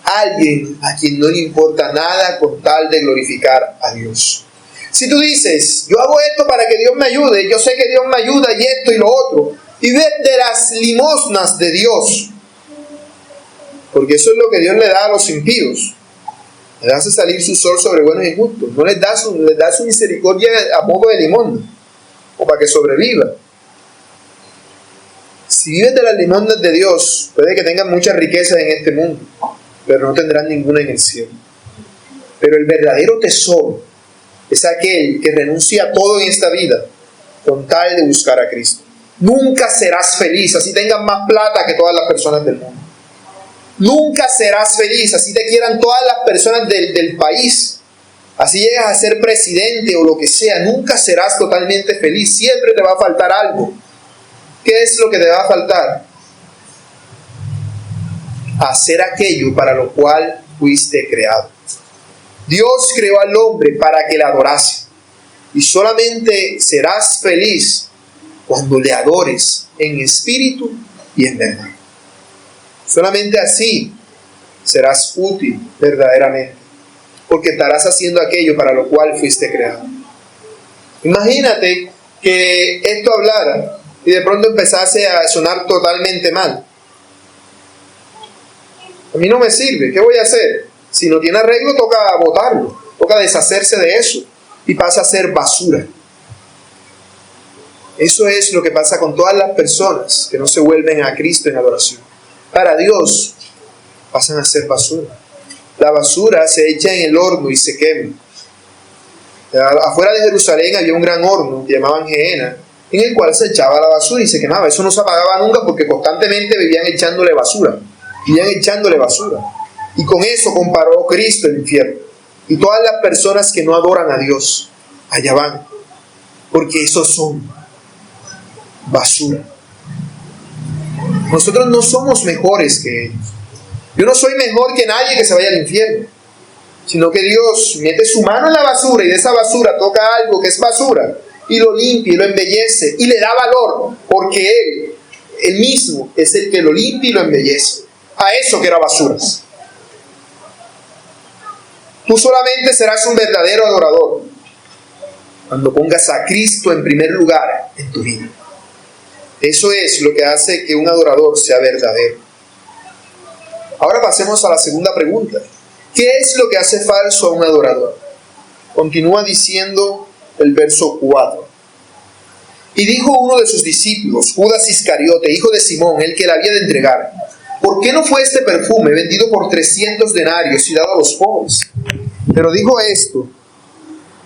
[SPEAKER 1] alguien a quien no le importa nada con tal de glorificar a Dios. Si tú dices, yo hago esto para que Dios me ayude, yo sé que Dios me ayuda y esto y lo otro, y ves de las limosnas de Dios, porque eso es lo que Dios le da a los impíos, le hace salir su sol sobre buenos y justos, no les da su misericordia a modo de limosna, o para que sobreviva. Si vives de las limosnas de Dios, puede que tengas muchas riquezas en este mundo, pero no tendrás ninguna en el cielo. Pero el verdadero tesoro es aquel que renuncia a todo en esta vida con tal de buscar a Cristo. Nunca serás feliz así tengas más plata que todas las personas del mundo. Nunca serás feliz así te quieran todas las personas del país. Así llegas a ser presidente o lo que sea. Nunca serás totalmente feliz. Siempre te va a faltar algo. ¿Qué es lo que te va a faltar? Hacer aquello para lo cual fuiste creado. Dios creó al hombre para que le adorase. Y solamente serás feliz cuando le adores en espíritu y en verdad. Solamente así serás útil verdaderamente, porque estarás haciendo aquello para lo cual fuiste creado. Imagínate que esto hablara y de pronto empezase a sonar totalmente mal. A mí no me sirve, ¿qué voy a hacer? Si no tiene arreglo, toca botarlo, toca deshacerse de eso y pasa a ser basura. Eso es lo que pasa con todas las personas que no se vuelven a Cristo en adoración. Para Dios pasan a ser basura. La basura se echa en el horno y se quema. Afuera de Jerusalén había un gran horno que llamaban Gehenna, en el cual se echaba la basura y se quemaba. Eso no se apagaba nunca porque constantemente vivían echándole basura. Y con eso comparó Cristo el infierno. Y todas las personas que no adoran a Dios, allá van. Porque esos son basura. Nosotros no somos mejores que ellos. Yo no soy mejor que nadie que se vaya al infierno. Sino que Dios mete su mano en la basura y de esa basura toca algo que es basura y lo limpia y lo embellece y le da valor. Porque Él mismo es el que lo limpia y lo embellece. A eso que era basuras. Tú solamente serás un verdadero adorador cuando pongas a Cristo en primer lugar en tu vida. Eso es lo que hace que un adorador sea verdadero. Ahora pasemos a la segunda pregunta. ¿Qué es lo que hace falso a un adorador? Continúa diciendo el verso 4. Y dijo uno de sus discípulos, Judas Iscariote, hijo de Simón, el que la había de entregar: ¿por qué no fue este perfume vendido por 300 denarios y dado a los pobres? Pero dijo esto,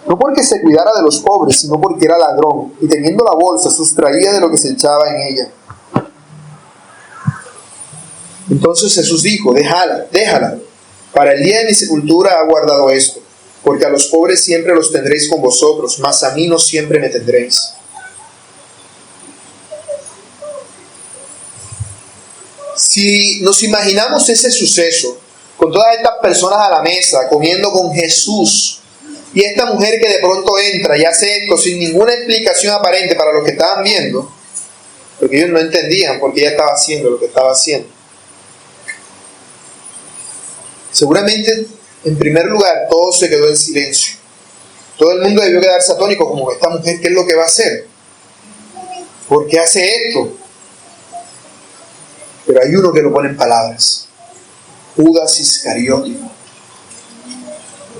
[SPEAKER 1] no porque se cuidara de los pobres, sino porque era ladrón, y teniendo la bolsa, sustraía de lo que se echaba en ella. Entonces Jesús dijo, déjala, para el día de mi sepultura ha guardado esto, porque a los pobres siempre los tendréis con vosotros, mas a mí no siempre me tendréis. Si nos imaginamos ese suceso, con todas estas personas a la mesa, comiendo con Jesús, y esta mujer que de pronto entra y hace esto sin ninguna explicación aparente para los que estaban viendo, porque ellos no entendían por qué ella estaba haciendo lo que estaba haciendo. Seguramente, en primer lugar, todo se quedó en silencio. Todo el mundo debió quedarse atónico, como esta mujer, ¿qué es lo que va a hacer? ¿Por qué hace esto? Pero hay uno que lo pone en palabras. Judas Iscariote,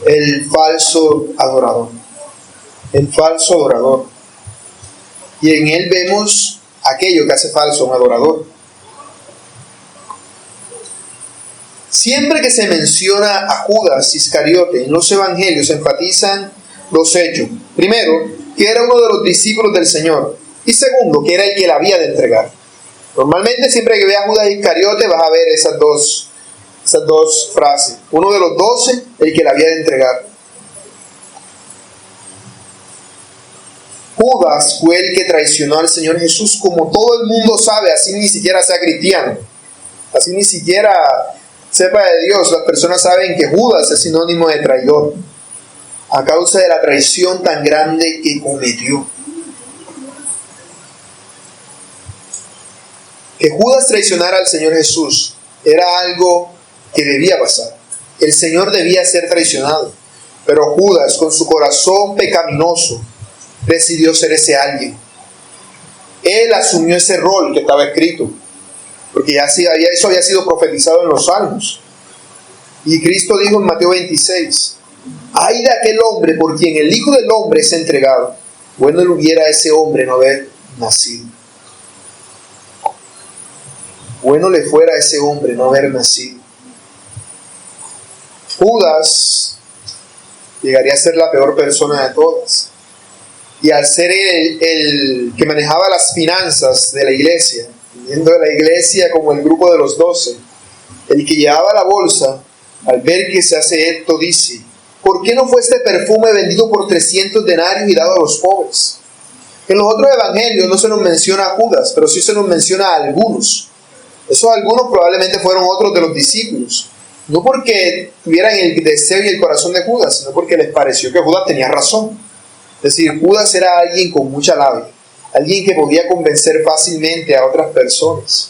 [SPEAKER 1] el falso adorador. El falso adorador. Y en él vemos aquello que hace falso a un adorador. Siempre que se menciona a Judas Iscariote en los evangelios, se enfatizan dos hechos. Primero, que era uno de los discípulos del Señor. Y segundo, que era el que la había de entregar. Normalmente siempre que veas a Judas Iscariote vas a ver esas dos frases. Uno de los 12, el que la había de entregar. Judas fue el que traicionó al Señor Jesús, como todo el mundo sabe, así ni siquiera sea cristiano, así ni siquiera sepa de Dios. Las personas saben que Judas es sinónimo de traidor, a causa de la traición tan grande que cometió. Que Judas traicionara al Señor Jesús era algo que debía pasar. El Señor debía ser traicionado. Pero Judas, con su corazón pecaminoso, decidió ser ese alguien. Él asumió ese rol que estaba escrito, porque eso había sido profetizado en los Salmos. Y Cristo dijo en Mateo 26, ay de aquel hombre por quien el Hijo del Hombre es entregado. Bueno le hubiera a ese hombre no haber nacido. Bueno le fuera a ese hombre no haber nacido. Judas llegaría a ser la peor persona de todas. Y al ser el que manejaba las finanzas de la iglesia, viendo a la iglesia como el grupo de los 12, el que llevaba la bolsa, al ver que se hace esto, dice, ¿por qué no fue este perfume vendido por 300 denarios y dado a los pobres? En los otros evangelios no se nos menciona a Judas, pero sí se nos menciona a algunos. Esos algunos probablemente fueron otros de los discípulos. No porque tuvieran el deseo y el corazón de Judas, sino porque les pareció que Judas tenía razón. Es decir, Judas era alguien con mucha labia, alguien que podía convencer fácilmente a otras personas.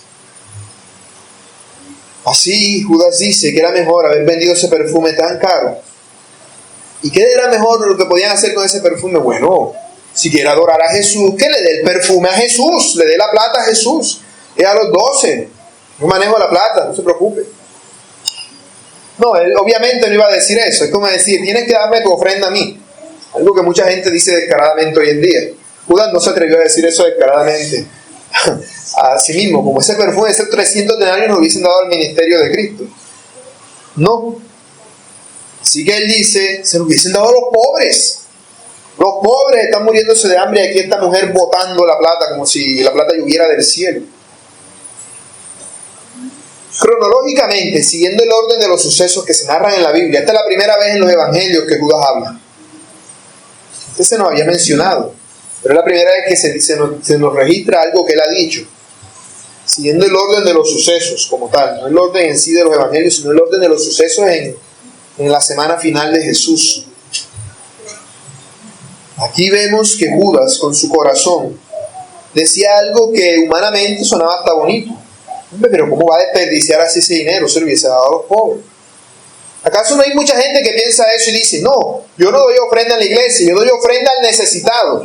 [SPEAKER 1] Así Judas dice que era mejor haber vendido ese perfume tan caro. ¿Y qué era mejor lo que podían hacer con ese perfume? Bueno, si quiere adorar a Jesús, que le dé el perfume a Jesús, le dé la plata a Jesús. Es a los 12. No manejo la plata, no se preocupe. No, él obviamente no iba a decir eso. Es como decir, tienes que darme tu ofrenda a mí. Algo que mucha gente dice descaradamente hoy en día. Judas no se atrevió a decir eso descaradamente a sí mismo. Como ese perfume, ese 300 denarios nos hubiesen dado al ministerio de Cristo. No. Así que él dice, se lo hubiesen dado a los pobres. Los pobres están muriéndose de hambre y aquí esta mujer botando la plata como si la plata lloviera del cielo. Cronológicamente, siguiendo el orden de los sucesos que se narran en la Biblia, esta es la primera vez en los evangelios que Judas habla. Este se nos había mencionado, pero es la primera vez que se nos registra algo que él ha dicho. Siguiendo el orden de los sucesos como tal, no el orden en sí de los evangelios, sino el orden de los sucesos en la semana final de Jesús. Aquí vemos que Judas, con su corazón, decía algo que humanamente sonaba hasta bonito. Pero ¿cómo va a desperdiciar así ese dinero? Se lo hubiese dado a los pobres. ¿Acaso no hay mucha gente que piensa eso y dice, no, yo no doy ofrenda a la iglesia, yo doy ofrenda al necesitado,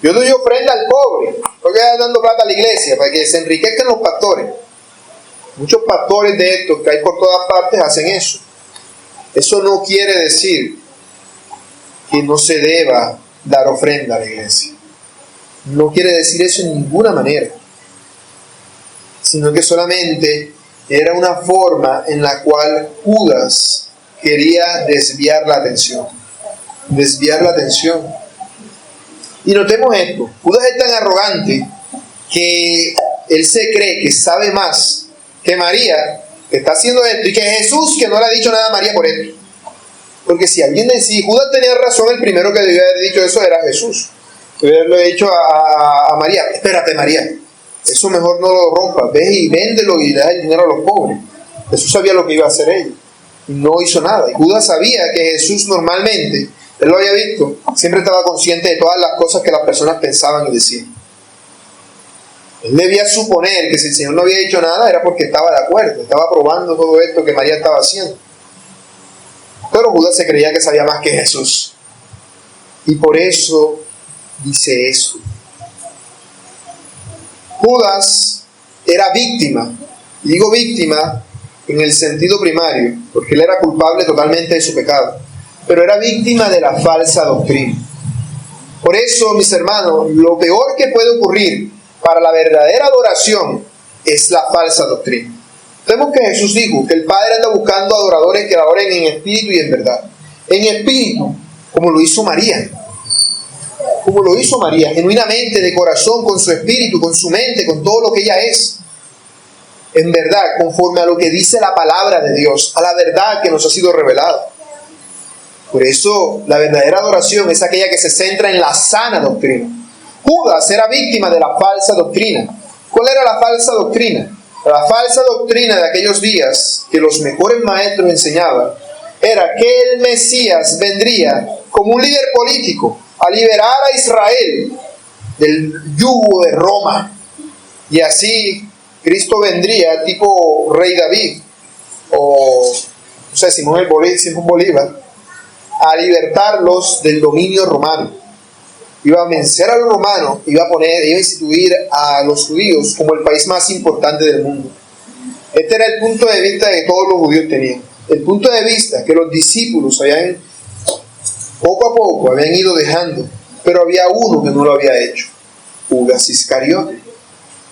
[SPEAKER 1] yo doy ofrenda al pobre, porque están dando plata a la iglesia para que se enriquezcan los pastores? Muchos pastores de estos que hay por todas partes hacen eso. Eso no quiere decir que no se deba dar ofrenda a la iglesia. No quiere decir eso en ninguna manera, sino que solamente era una forma en la cual Judas quería desviar la atención. Desviar la atención. Y notemos esto. Judas es tan arrogante que él se cree que sabe más que María, que está haciendo esto, y que Jesús, que no le ha dicho nada a María por esto. Porque si Judas tenía razón, el primero que debía haber dicho eso era Jesús. Debía haberle dicho a María, espérate María, eso mejor no lo rompas, ve y véndelo y da el dinero a los pobres. Jesús sabía lo que iba a hacer ella y no hizo nada. Y Judas sabía que Jesús normalmente, él lo había visto, siempre estaba consciente de todas las cosas que las personas pensaban y decían. Él debía suponer que si el Señor no había dicho nada era porque estaba de acuerdo, estaba aprobando todo esto que María estaba haciendo. Pero Judas se creía que sabía más que Jesús. Y por eso dice eso. Judas era víctima. Y digo víctima en el sentido primario, porque él era culpable totalmente de su pecado. Pero era víctima de la falsa doctrina. Por eso, mis hermanos, lo peor que puede ocurrir para la verdadera adoración es la falsa doctrina. Vemos que Jesús dijo que el Padre anda buscando adoradores que adoren en espíritu y en verdad. En espíritu, como lo hizo María. Como lo hizo María, genuinamente, de corazón, con su espíritu, con su mente, con todo lo que ella es. En verdad, conforme a lo que dice la palabra de Dios, a la verdad que nos ha sido revelada. Por eso, la verdadera adoración es aquella que se centra en la sana doctrina. Judas era víctima de la falsa doctrina. ¿Cuál era la falsa doctrina? La falsa doctrina de aquellos días que los mejores maestros enseñaban era que el Mesías vendría como un líder político a liberar a Israel del yugo de Roma. Y así Cristo vendría tipo rey David o no sé, Simón Bolívar, a libertarlos del dominio romano. Iba a vencer a los romanos, iba a instituir a los judíos como el país más importante del mundo. Este era el punto de vista que todos los judíos tenían. El punto de vista que los discípulos poco a poco habían ido dejando, pero había uno que no lo había hecho, Judas Iscariote,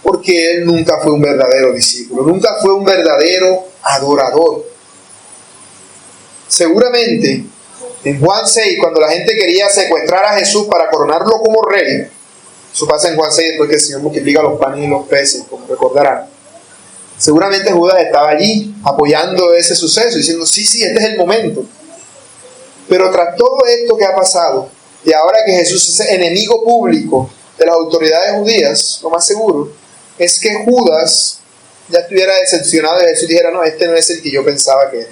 [SPEAKER 1] porque él nunca fue un verdadero discípulo, nunca fue un verdadero adorador. Seguramente en Juan 6, cuando la gente quería secuestrar a Jesús para coronarlo como rey, eso pasa en Juan 6 después que el Señor multiplica los panes y los peces, como recordarán. Seguramente Judas estaba allí apoyando ese suceso, diciendo, sí, este es el momento. Pero tras todo esto que ha pasado, y ahora que Jesús es enemigo público de las autoridades judías, lo más seguro es que Judas ya estuviera decepcionado de Jesús y dijera, no, este no es el que yo pensaba que era.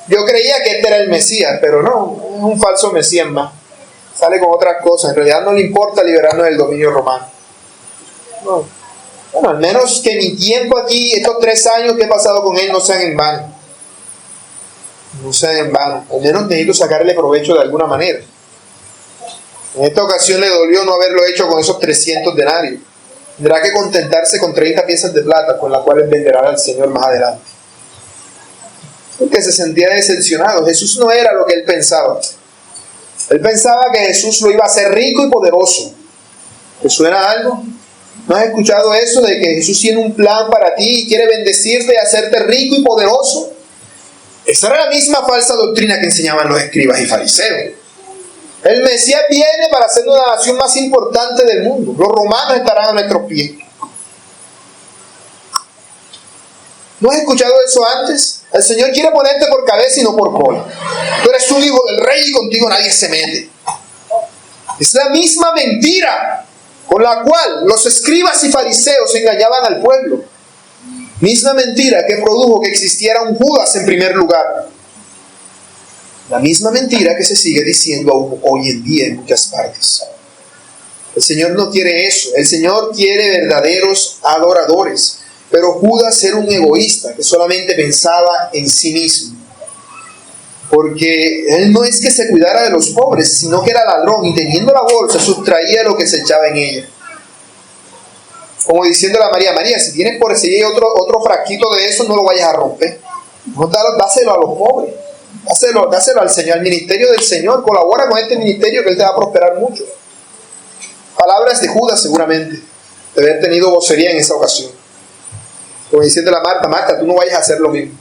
[SPEAKER 1] Yo creía que este era el Mesías, pero no, es un falso Mesías más. Sale con otras cosas, en realidad no le importa liberarnos del dominio romano. No. Bueno, al menos que mi tiempo aquí, estos 3 años que he pasado con él, no sean en vano. No sean en vano. Al menos necesito sacarle provecho de alguna manera. En esta ocasión le dolió no haberlo hecho con esos 300 denarios. Tendrá que contentarse con 30 piezas de plata, con las cuales venderá al Señor más adelante. Porque se sentía decepcionado. Jesús no era lo que él pensaba. Él pensaba que Jesús lo iba a hacer rico y poderoso. ¿Te suena algo? ¿No has escuchado eso de que Jesús tiene un plan para ti y quiere bendecirte y hacerte rico y poderoso? Esa era la misma falsa doctrina que enseñaban los escribas y fariseos. El Mesías viene para ser la nación más importante del mundo. Los romanos estarán a nuestros pies. ¿No has escuchado eso antes? El Señor quiere ponerte por cabeza y no por cola. Tú eres un hijo del rey y contigo nadie se mete. Es la misma mentira con la cual los escribas y fariseos engañaban al pueblo. Misma mentira que produjo que existiera un Judas en primer lugar. La misma mentira que se sigue diciendo aún hoy en día en muchas partes. El Señor no quiere eso. El Señor quiere verdaderos adoradores. Pero Judas era un egoísta que solamente pensaba en sí mismo. Porque él no es que se cuidara de los pobres, sino que era ladrón y teniendo la bolsa sustraía lo que se echaba en ella. Como diciéndole a María, María, si tienes por si hay otro frasquito de eso, no lo vayas a romper. No, dáselo a los pobres. Dáselo al Señor, al ministerio del Señor. Colabora con este ministerio que Él te va a prosperar mucho. Palabras de Judas seguramente, de haber tenido vocería en esa ocasión. Como diciéndole a Marta, Marta, tú no vayas a hacer lo mismo.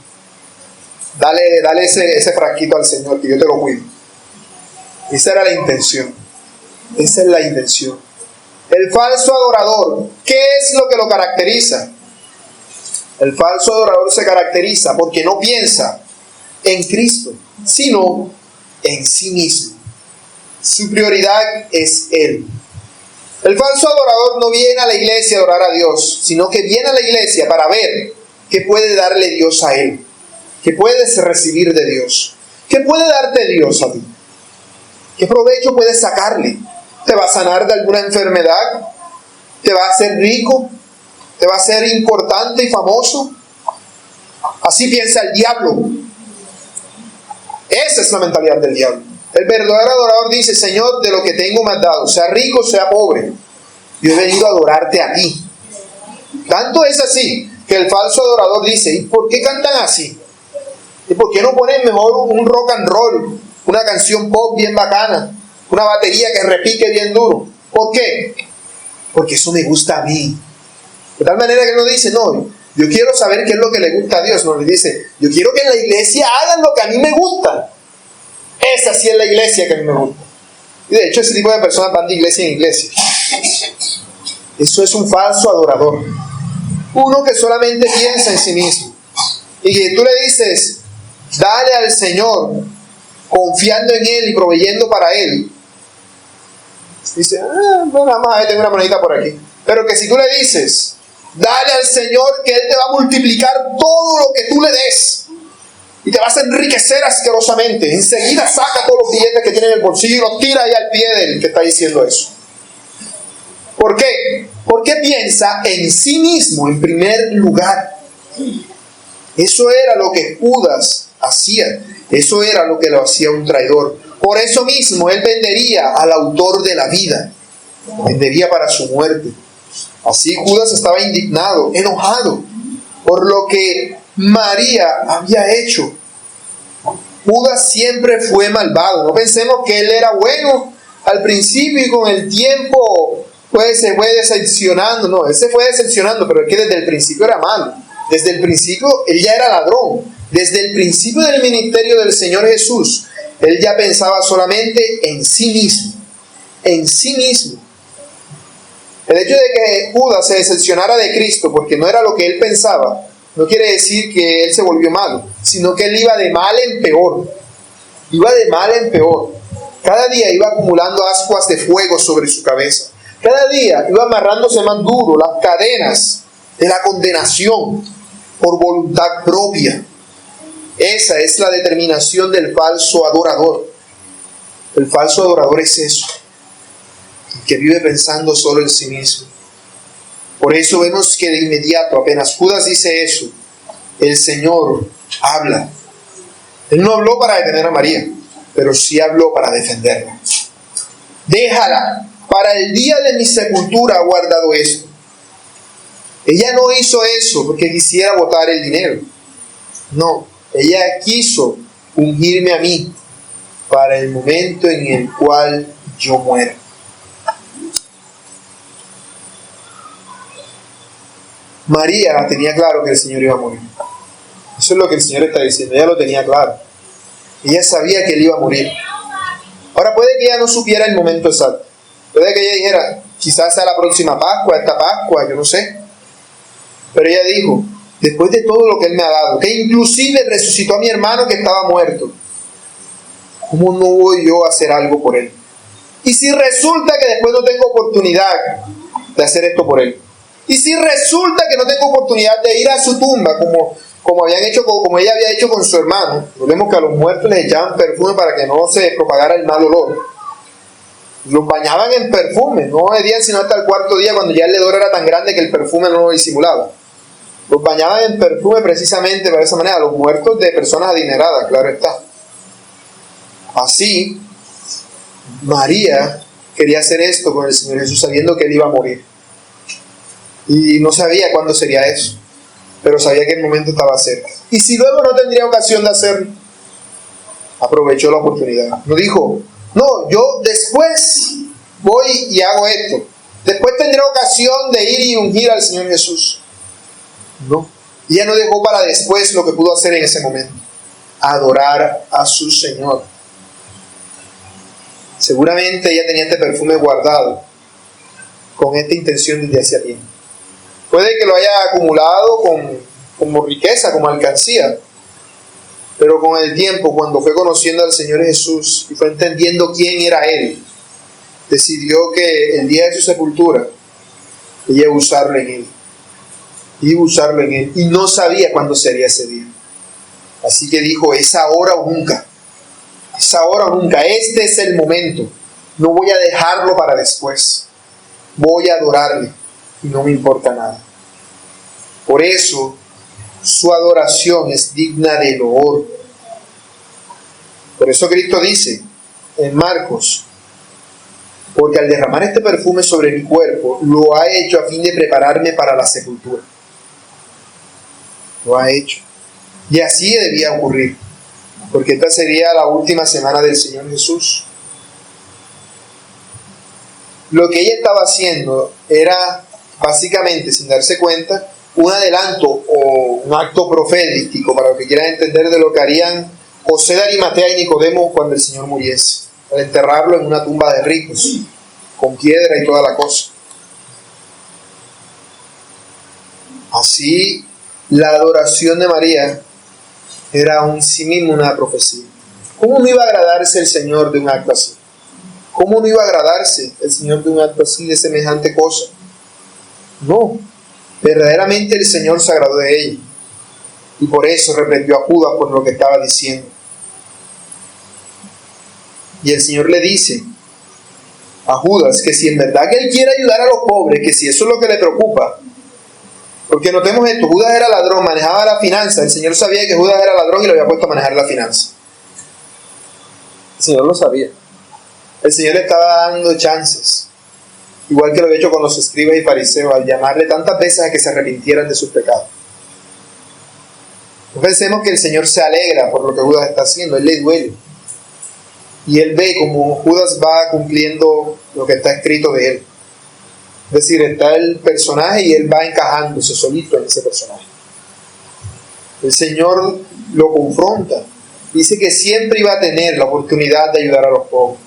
[SPEAKER 1] Dale ese frasquito al Señor, que yo te lo cuido. Esa era la intención. Esa es la intención. El falso adorador, ¿qué es lo que lo caracteriza? El falso adorador se caracteriza porque no piensa en Cristo, sino en sí mismo. Su prioridad es Él. El falso adorador no viene a la iglesia a adorar a Dios, sino que viene a la iglesia para ver qué puede darle Dios a Él. ¿Qué puedes recibir de Dios? ¿Qué puede darte Dios a ti? ¿Qué provecho puedes sacarle? ¿Te va a sanar de alguna enfermedad? ¿Te va a hacer rico? ¿Te va a hacer importante y famoso? Así piensa el diablo. Esa es la mentalidad del diablo. El verdadero adorador dice, Señor, de lo que tengo me has dado, sea rico, sea pobre, yo he venido a adorarte a ti. Tanto es así que el falso adorador dice, ¿y por qué cantan así? ¿Y por qué no ponen mejor un rock and roll, una canción pop bien bacana, una batería que repique bien duro? ¿Por qué? Porque eso me gusta a mí. De tal manera que no dice, no, yo quiero saber qué es lo que le gusta a Dios. No, le dice, yo quiero que en la iglesia hagan lo que a mí me gusta. Esa sí es la iglesia que a mí me gusta. Y de hecho ese tipo de personas van de iglesia en iglesia. Eso es un falso adorador. Uno que solamente piensa en sí mismo. Y que tú le dices, dale al Señor, confiando en Él y proveyendo para Él. Dice, bueno, nada más, tengo una monedita por aquí. Pero que si tú le dices, dale al Señor, que Él te va a multiplicar todo lo que tú le des. Y te vas a enriquecer asquerosamente. Enseguida saca todos los billetes que tiene en el bolsillo y los tira ahí al pie del que está diciendo eso. ¿Por qué? Porque piensa en sí mismo en primer lugar. Eso era lo que Judas hacía. Eso era lo que lo hacía un traidor. Por eso mismo él vendería al autor de la vida. Vendería para su muerte. Así Judas estaba indignado, enojado por lo que María había hecho. Judas siempre fue malvado. No pensemos que él era bueno al principio y con el tiempo pues se fue decepcionando. No, él se fue decepcionando, pero es que desde el principio era malo. Desde el principio él ya era ladrón. Desde el principio del ministerio del Señor Jesús, él ya pensaba solamente en sí mismo. En sí mismo. El hecho de que Judas se decepcionara de Cristo porque no era lo que él pensaba, no quiere decir que él se volvió malo, sino que él iba de mal en peor. Iba de mal en peor. Cada día iba acumulando ascuas de fuego sobre su cabeza. Cada día iba amarrándose más duro las cadenas de la condenación por voluntad propia. Esa es la determinación del falso adorador. El falso adorador es eso, que vive pensando solo en sí mismo. Por eso vemos que de inmediato, apenas Judas dice eso, el Señor habla. Él no habló para detener a María, pero sí habló para defenderla. Déjala, para el día de mi sepultura ha guardado esto. Ella no hizo eso porque quisiera botar el dinero. No, ella quiso ungirme a mí para el momento en el cual yo muera. María tenía claro que el Señor iba a morir. Eso es lo que el Señor está diciendo. Ella lo tenía claro. Ella sabía que Él iba a morir. Ahora puede que ella no supiera el momento exacto. Puede que ella dijera, quizás sea la próxima Pascua, esta Pascua, yo no sé. Pero ella dijo, después de todo lo que Él me ha dado, que inclusive resucitó a mi hermano que estaba muerto, ¿cómo no voy yo a hacer algo por él? Y si resulta que después no tengo oportunidad de hacer esto por él, y si resulta que no tengo oportunidad de ir a su tumba, como ella había hecho con su hermano, vemos que a los muertos les echaban perfume para que no se propagara el mal olor. Los bañaban en perfume, no hedían sino hasta el cuarto día, cuando ya el hedor era tan grande que el perfume no lo disimulaba. Los bañaban en perfume precisamente para esa manera, los muertos de personas adineradas, claro está. Así, María quería hacer esto con el Señor Jesús sabiendo que Él iba a morir. Y no sabía cuándo sería eso, pero sabía que el momento estaba cerca. Y si luego no tendría ocasión de hacerlo, aprovechó la oportunidad. No dijo, no, yo después voy y hago esto. Después tendré ocasión de ir y ungir al Señor Jesús. No. Ella no dejó para después lo que pudo hacer en ese momento. Adorar a su Señor. Seguramente ella tenía este perfume guardado con esta intención desde hacía tiempo. Puede que lo haya acumulado como riqueza, como alcancía. Pero con el tiempo, cuando fue conociendo al Señor Jesús y fue entendiendo quién era Él, decidió que el día de su sepultura ella iba a usarlo en Él. Iba a usarlo en Él. Y no sabía cuándo sería ese día. Así que dijo, es ahora o nunca. Es ahora o nunca. Este es el momento. No voy a dejarlo para después. Voy a adorarle. Y no me importa nada. Por eso, su adoración es digna de loor. Por eso Cristo dice en Marcos, porque al derramar este perfume sobre mi cuerpo, lo ha hecho a fin de prepararme para la sepultura. Lo ha hecho. Y así debía ocurrir, porque esta sería la última semana del Señor Jesús. Lo que ella estaba haciendo era, básicamente, sin darse cuenta, un adelanto o un acto profético, para los que quieran entender, de lo que harían José de Arimatea y Nicodemo cuando el Señor muriese, para enterrarlo en una tumba de ricos, con piedra y toda la cosa. Así, la adoración de María era en sí misma una profecía. ¿Cómo no iba a agradarse el Señor de un acto así? ¿Cómo no iba a agradarse el Señor de un acto así, de semejante cosa? No. Verdaderamente el Señor se agradó de ella. Y por eso reprendió a Judas por lo que estaba diciendo. Y el Señor le dice a Judas que si en verdad que él quiere ayudar a los pobres, que si eso es lo que le preocupa, Porque notemos esto, Judas era ladrón, manejaba la finanza. El Señor sabía que Judas era ladrón y lo había puesto a manejar la finanza. El Señor lo sabía. El Señor le estaba dando chances, igual que lo había hecho con los escribas y fariseos, al llamarle tantas veces a que se arrepintieran de sus pecados. No pensemos que el Señor se alegra por lo que Judas está haciendo, Él le duele. Y Él ve como Judas va cumpliendo lo que está escrito de él. Es decir, está el personaje y Él va encajándose solito en ese personaje. El Señor lo confronta. Dice que siempre iba a tener la oportunidad de ayudar a los pobres.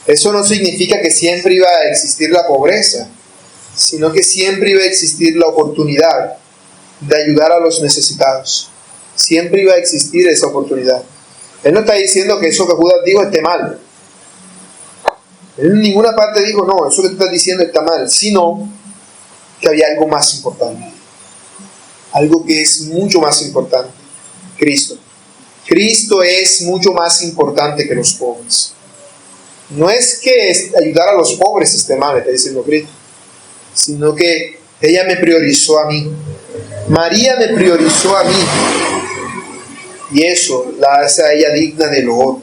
[SPEAKER 1] Eso no significa que siempre iba a existir la pobreza, sino que siempre iba a existir la oportunidad de ayudar a los necesitados. Siempre iba a existir esa oportunidad. Él no está diciendo que eso que Judas dijo esté mal. Él en ninguna parte dijo, no, eso que tú estás diciendo está mal, sino que había algo más importante. Algo que es mucho más importante. Cristo. Cristo es mucho más importante que los pobres. No es que ayudar a los pobres esté mal, está diciendo Cristo, sino que ella me priorizó a mí. María me priorizó a mí. Y eso la hace a ella digna de loor.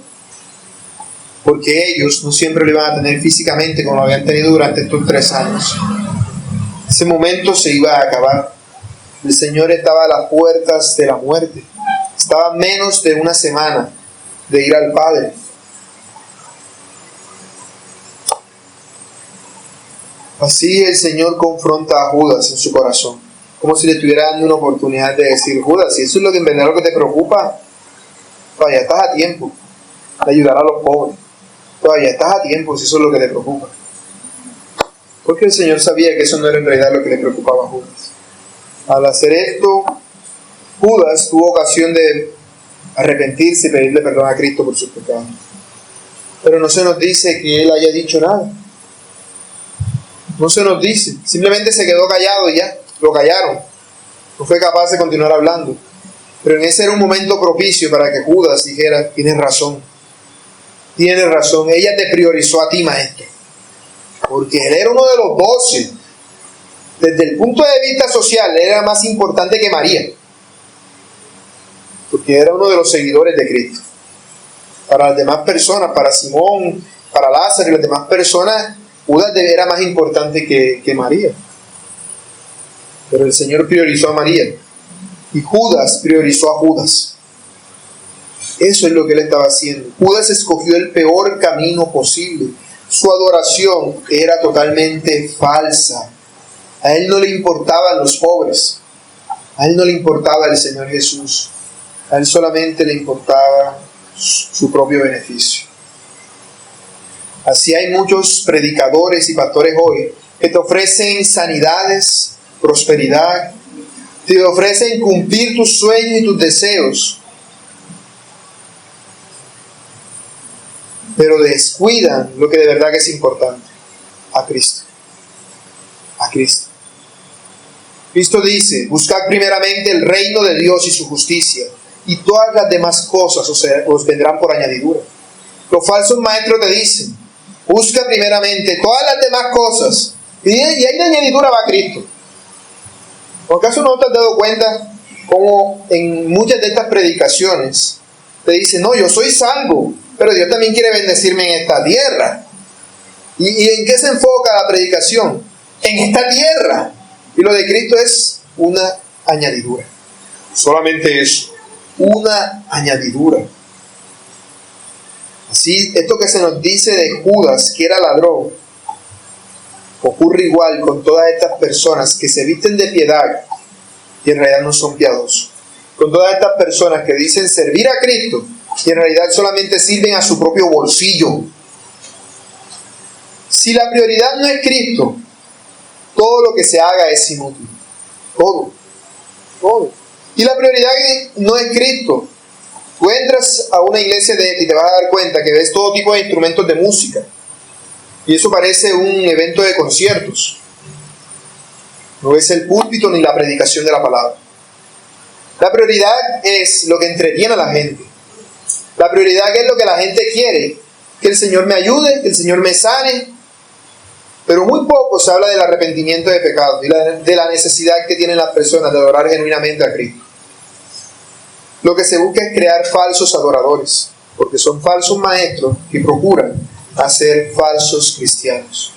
[SPEAKER 1] Porque ellos no siempre lo iban a tener físicamente como lo habían tenido durante estos 3 años. Ese momento se iba a acabar. El Señor estaba a las puertas de la muerte. Estaba a menos de una semana de ir al Padre. Así el Señor confronta a Judas en su corazón, como si le estuviera dando una oportunidad de decir, Judas, si eso es lo que en verdad lo que te preocupa, todavía estás a tiempo de ayudar a los pobres. Todavía estás a tiempo si eso es lo que te preocupa. Porque el Señor sabía que eso no era en realidad lo que le preocupaba a Judas. Al hacer esto, Judas tuvo ocasión de arrepentirse y pedirle perdón a Cristo por sus pecados. Pero no se nos dice que él haya dicho nada. No se nos dice. Simplemente se quedó callado y ya. Lo callaron. No fue capaz de continuar hablando. Pero en ese era un momento propicio para que Judas dijera, tienes razón. Tienes razón. Ella te priorizó a ti, maestro. Porque él era uno de los 12. Desde el punto de vista social, él era más importante que María. Porque era uno de los seguidores de Cristo. Para las demás personas, para Simón, para Lázaro y las demás personas, Judas era más importante que María. Pero el Señor priorizó a María. Y Judas priorizó a Judas. Eso es lo que él estaba haciendo. Judas escogió el peor camino posible. Su adoración era totalmente falsa. A él no le importaban los pobres. A él no le importaba el Señor Jesús. A él solamente le importaba su propio beneficio. Así hay muchos predicadores y pastores hoy que te ofrecen sanidades, prosperidad, te ofrecen cumplir tus sueños y tus deseos, pero descuidan lo que de verdad que es importante, a Cristo. A Cristo. Cristo dice, buscad primeramente el reino de Dios y su justicia, y todas las demás cosas os vendrán por añadidura. Los falsos maestros te dicen, busca primeramente todas las demás cosas, y ahí de añadidura va Cristo. ¿Por acaso no te has dado cuenta cómo en muchas de estas predicaciones te dicen, no, yo soy salvo, pero Dios también quiere bendecirme en esta tierra? ¿Y en qué se enfoca la predicación? En esta tierra. Y lo de Cristo es una añadidura. Solamente eso, una añadidura. Así, esto que se nos dice de Judas, que era ladrón, ocurre igual con todas estas personas que se visten de piedad y en realidad no son piadosos. Con todas estas personas que dicen servir a Cristo y en realidad solamente sirven a su propio bolsillo. Si la prioridad no es Cristo, todo lo que se haga es inútil. Todo. Y la prioridad no es Cristo. Tú entras a una iglesia y te vas a dar cuenta que ves todo tipo de instrumentos de música. Y eso parece un evento de conciertos. No es el púlpito ni la predicación de la palabra. La prioridad es lo que entretiene a la gente. La prioridad es lo que la gente quiere. Que el Señor me ayude, que el Señor me sane. Pero muy poco se habla del arrepentimiento de pecados y de la necesidad que tienen las personas de adorar genuinamente a Cristo. Lo que se busca es crear falsos adoradores, porque son falsos maestros que procuran hacer falsos cristianos.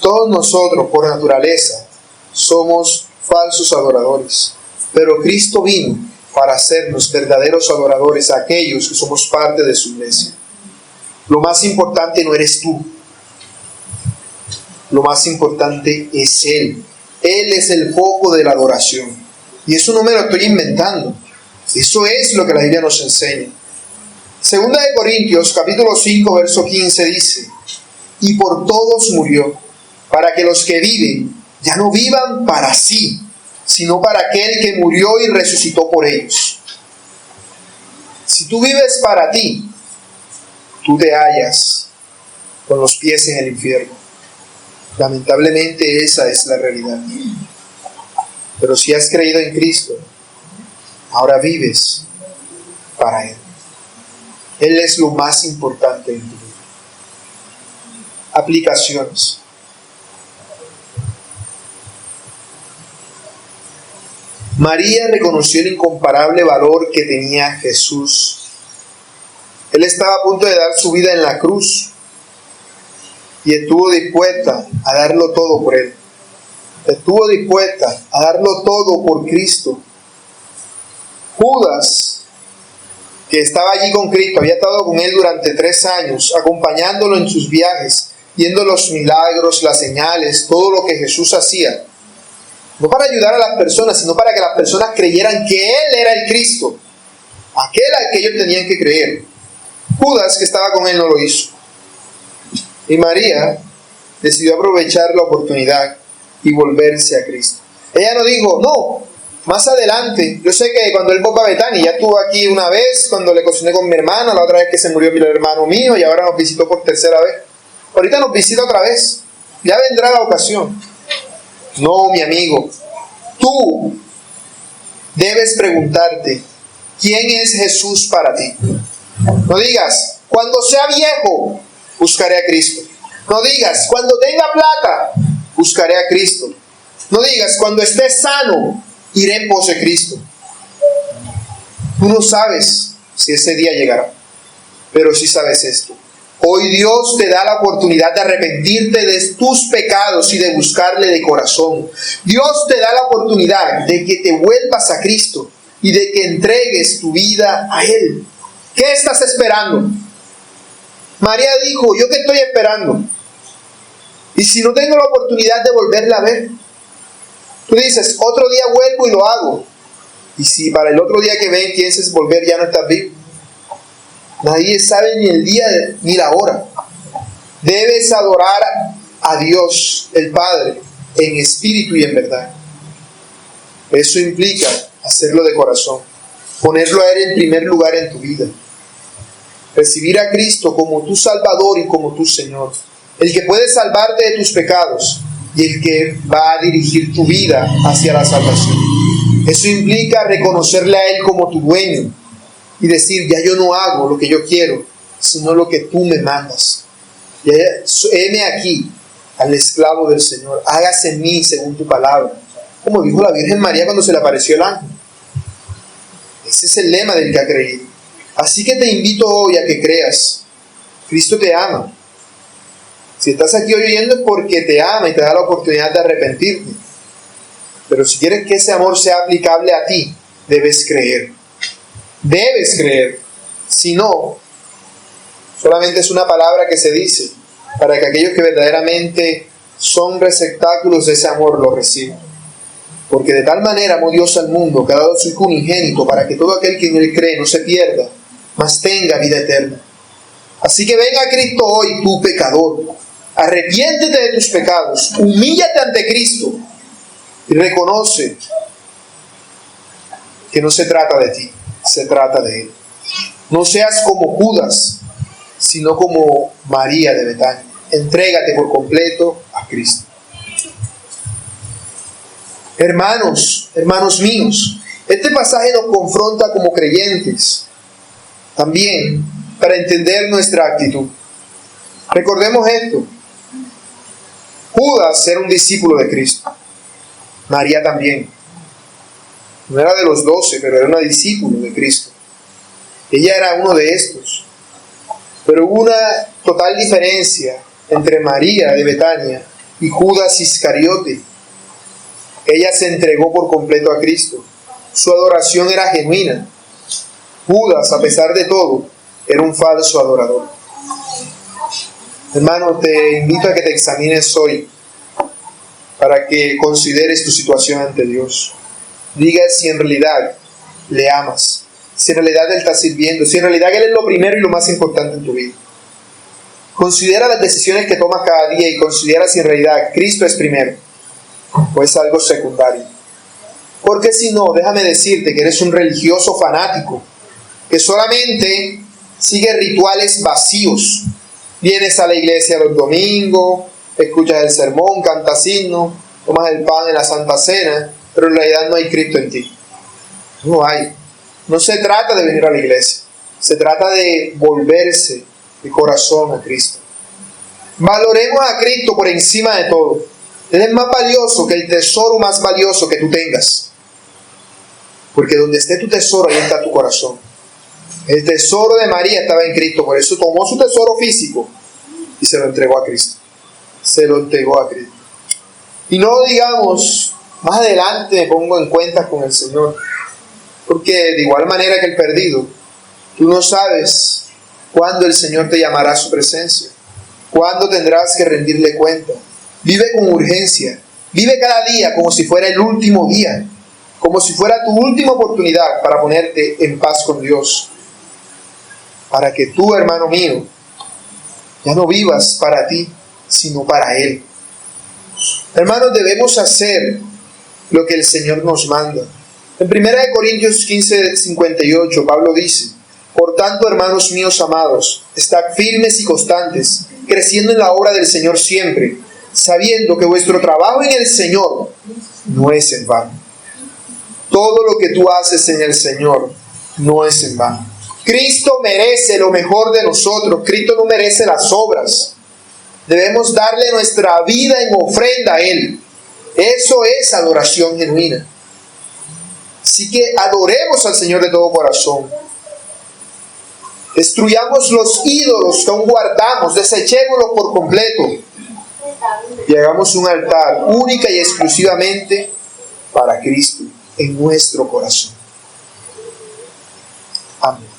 [SPEAKER 1] Todos nosotros, por naturaleza, somos falsos adoradores, pero Cristo vino para hacernos verdaderos adoradores a aquellos que somos parte de su iglesia. Lo más importante no eres tú, lo más importante es Él. Él es el foco de la adoración. Y eso no me lo estoy inventando. Eso es lo que la Biblia nos enseña. Segunda de Corintios, capítulo 5, verso 15 dice: y por todos murió, para que los que viven ya no vivan para sí, sino para aquel que murió y resucitó por ellos. Si tú vives para ti, tú te hallas con los pies en el infierno. Lamentablemente esa es la realidad. Pero si has creído en Cristo, ahora vives para Él. Él es lo más importante en tu vida. Aplicaciones. María reconoció el incomparable valor que tenía Jesús. Él estaba a punto de dar su vida en la cruz y estuvo dispuesta a darlo todo por Él. Estuvo dispuesta a darlo todo por Cristo. Judas, que estaba allí con Cristo, había estado con Él durante 3 años, acompañándolo en sus viajes, viendo los milagros, las señales, todo lo que Jesús hacía. No para ayudar a las personas, sino para que las personas creyeran que Él era el Cristo, aquel al que ellos tenían que creer. Judas, que estaba con Él, no lo hizo. Y María decidió aprovechar la oportunidad y volverse a Cristo. Ella no dijo, no, más adelante. Yo sé que cuando Él fue a Betania, ya estuvo aquí una vez, cuando le cociné con mi hermana, la otra vez que se murió mi hermano mío, y ahora nos visitó por 3ª vez. Ahorita nos visita otra vez. Ya vendrá la ocasión. No, mi amigo. Tú debes preguntarte, ¿quién es Jesús para ti? No digas, cuando sea viejo, buscaré a Cristo. No digas, cuando tenga plata, buscaré a Cristo. No digas, cuando esté sano, iré en pos de Cristo. Tú no sabes si ese día llegará, pero sí sabes esto. Hoy Dios te da la oportunidad de arrepentirte de tus pecados y de buscarle de corazón. Dios te da la oportunidad de que te vuelvas a Cristo y de que entregues tu vida a Él. ¿Qué estás esperando? María dijo, ¿yo qué estoy esperando? Y si no tengo la oportunidad de volverla a ver, tú dices, otro día vuelvo y lo hago. Y si para el otro día que ven pienses volver, ya no estás vivo. Nadie sabe ni el día ni la hora. Debes adorar a Dios, el Padre, en espíritu y en verdad. Eso implica hacerlo de corazón, ponerlo a Él en primer lugar en tu vida. Recibir a Cristo como tu Salvador y como tu Señor. El que puede salvarte de tus pecados y el que va a dirigir tu vida hacia la salvación. Eso implica reconocerle a Él como tu dueño y decir, ya yo no hago lo que yo quiero, sino lo que tú me mandas. Heme aquí, al esclavo del Señor, hágase en mí según tu palabra. Como dijo la Virgen María cuando se le apareció el ángel. Ese es el lema del que ha creído. Así que te invito hoy a que creas. Cristo te ama. Si estás aquí oyendo es porque te ama y te da la oportunidad de arrepentirte. Pero si quieres que ese amor sea aplicable a ti, debes creer. Debes creer. Si no, solamente es una palabra que se dice para que aquellos que verdaderamente son receptáculos de ese amor lo reciban. Porque de tal manera amó Dios al mundo, que ha dado su Hijo unigénito, para que todo aquel que en Él cree no se pierda, mas tenga vida eterna. Así que ven a Cristo hoy, tú pecador. Arrepiéntete de tus pecados, humíllate ante Cristo y reconoce que no se trata de ti, se trata de Él. No seas como Judas, sino como María de Betania. Entrégate por completo a Cristo. Hermanos míos, este pasaje nos confronta como creyentes también para entender nuestra actitud. Recordemos esto, Judas era un discípulo de Cristo. María también. No era de los 12, pero era una discípulo de Cristo. Ella era uno de estos. Pero hubo una total diferencia entre María de Betania y Judas Iscariote. Ella se entregó por completo a Cristo. Su adoración era genuina. Judas, a pesar de todo, era un falso adorador. Hermano, te invito a que te examines hoy para que consideres tu situación ante Dios. Digas si en realidad le amas, si en realidad Él está sirviendo, si en realidad Él es lo primero y lo más importante en tu vida. Considera las decisiones que tomas cada día y considera si en realidad Cristo es primero o es algo secundario. Porque si no, déjame decirte que eres un religioso fanático que solamente sigue rituales vacíos. Vienes a la iglesia los domingos, escuchas el sermón, cantas himnos, tomas el pan en la Santa Cena, pero en realidad no hay Cristo en ti. No hay. No se trata de venir a la iglesia, se trata de volverse de corazón a Cristo. Valoremos a Cristo por encima de todo. Él es más valioso que el tesoro más valioso que tú tengas. Porque donde esté tu tesoro, ahí está tu corazón. El tesoro de María estaba en Cristo, por eso tomó su tesoro físico y se lo entregó a Cristo. Se lo entregó a Cristo. Y no digamos, más adelante me pongo en cuenta con el Señor. Porque de igual manera que el perdido, tú no sabes cuándo el Señor te llamará a su presencia. Cuándo tendrás que rendirle cuenta. Vive con urgencia. Vive cada día como si fuera el último día. Como si fuera tu última oportunidad para ponerte en paz con Dios. Para que tú, hermano mío, ya no vivas para ti, sino para Él. Hermanos, debemos hacer lo que el Señor nos manda. En 1 Corintios 15:58, Pablo dice: por tanto, hermanos míos amados, estad firmes y constantes, creciendo en la obra del Señor siempre, sabiendo que vuestro trabajo en el Señor no es en vano. Todo lo que tú haces en el Señor no es en vano. Cristo merece lo mejor de nosotros. Cristo no merece las obras. Debemos darle nuestra vida en ofrenda a Él. Eso es adoración genuina. Así que adoremos al Señor de todo corazón. Destruyamos los ídolos que aún guardamos. Desechémoslos por completo. Y hagamos un altar única y exclusivamente para Cristo en nuestro corazón. Amén.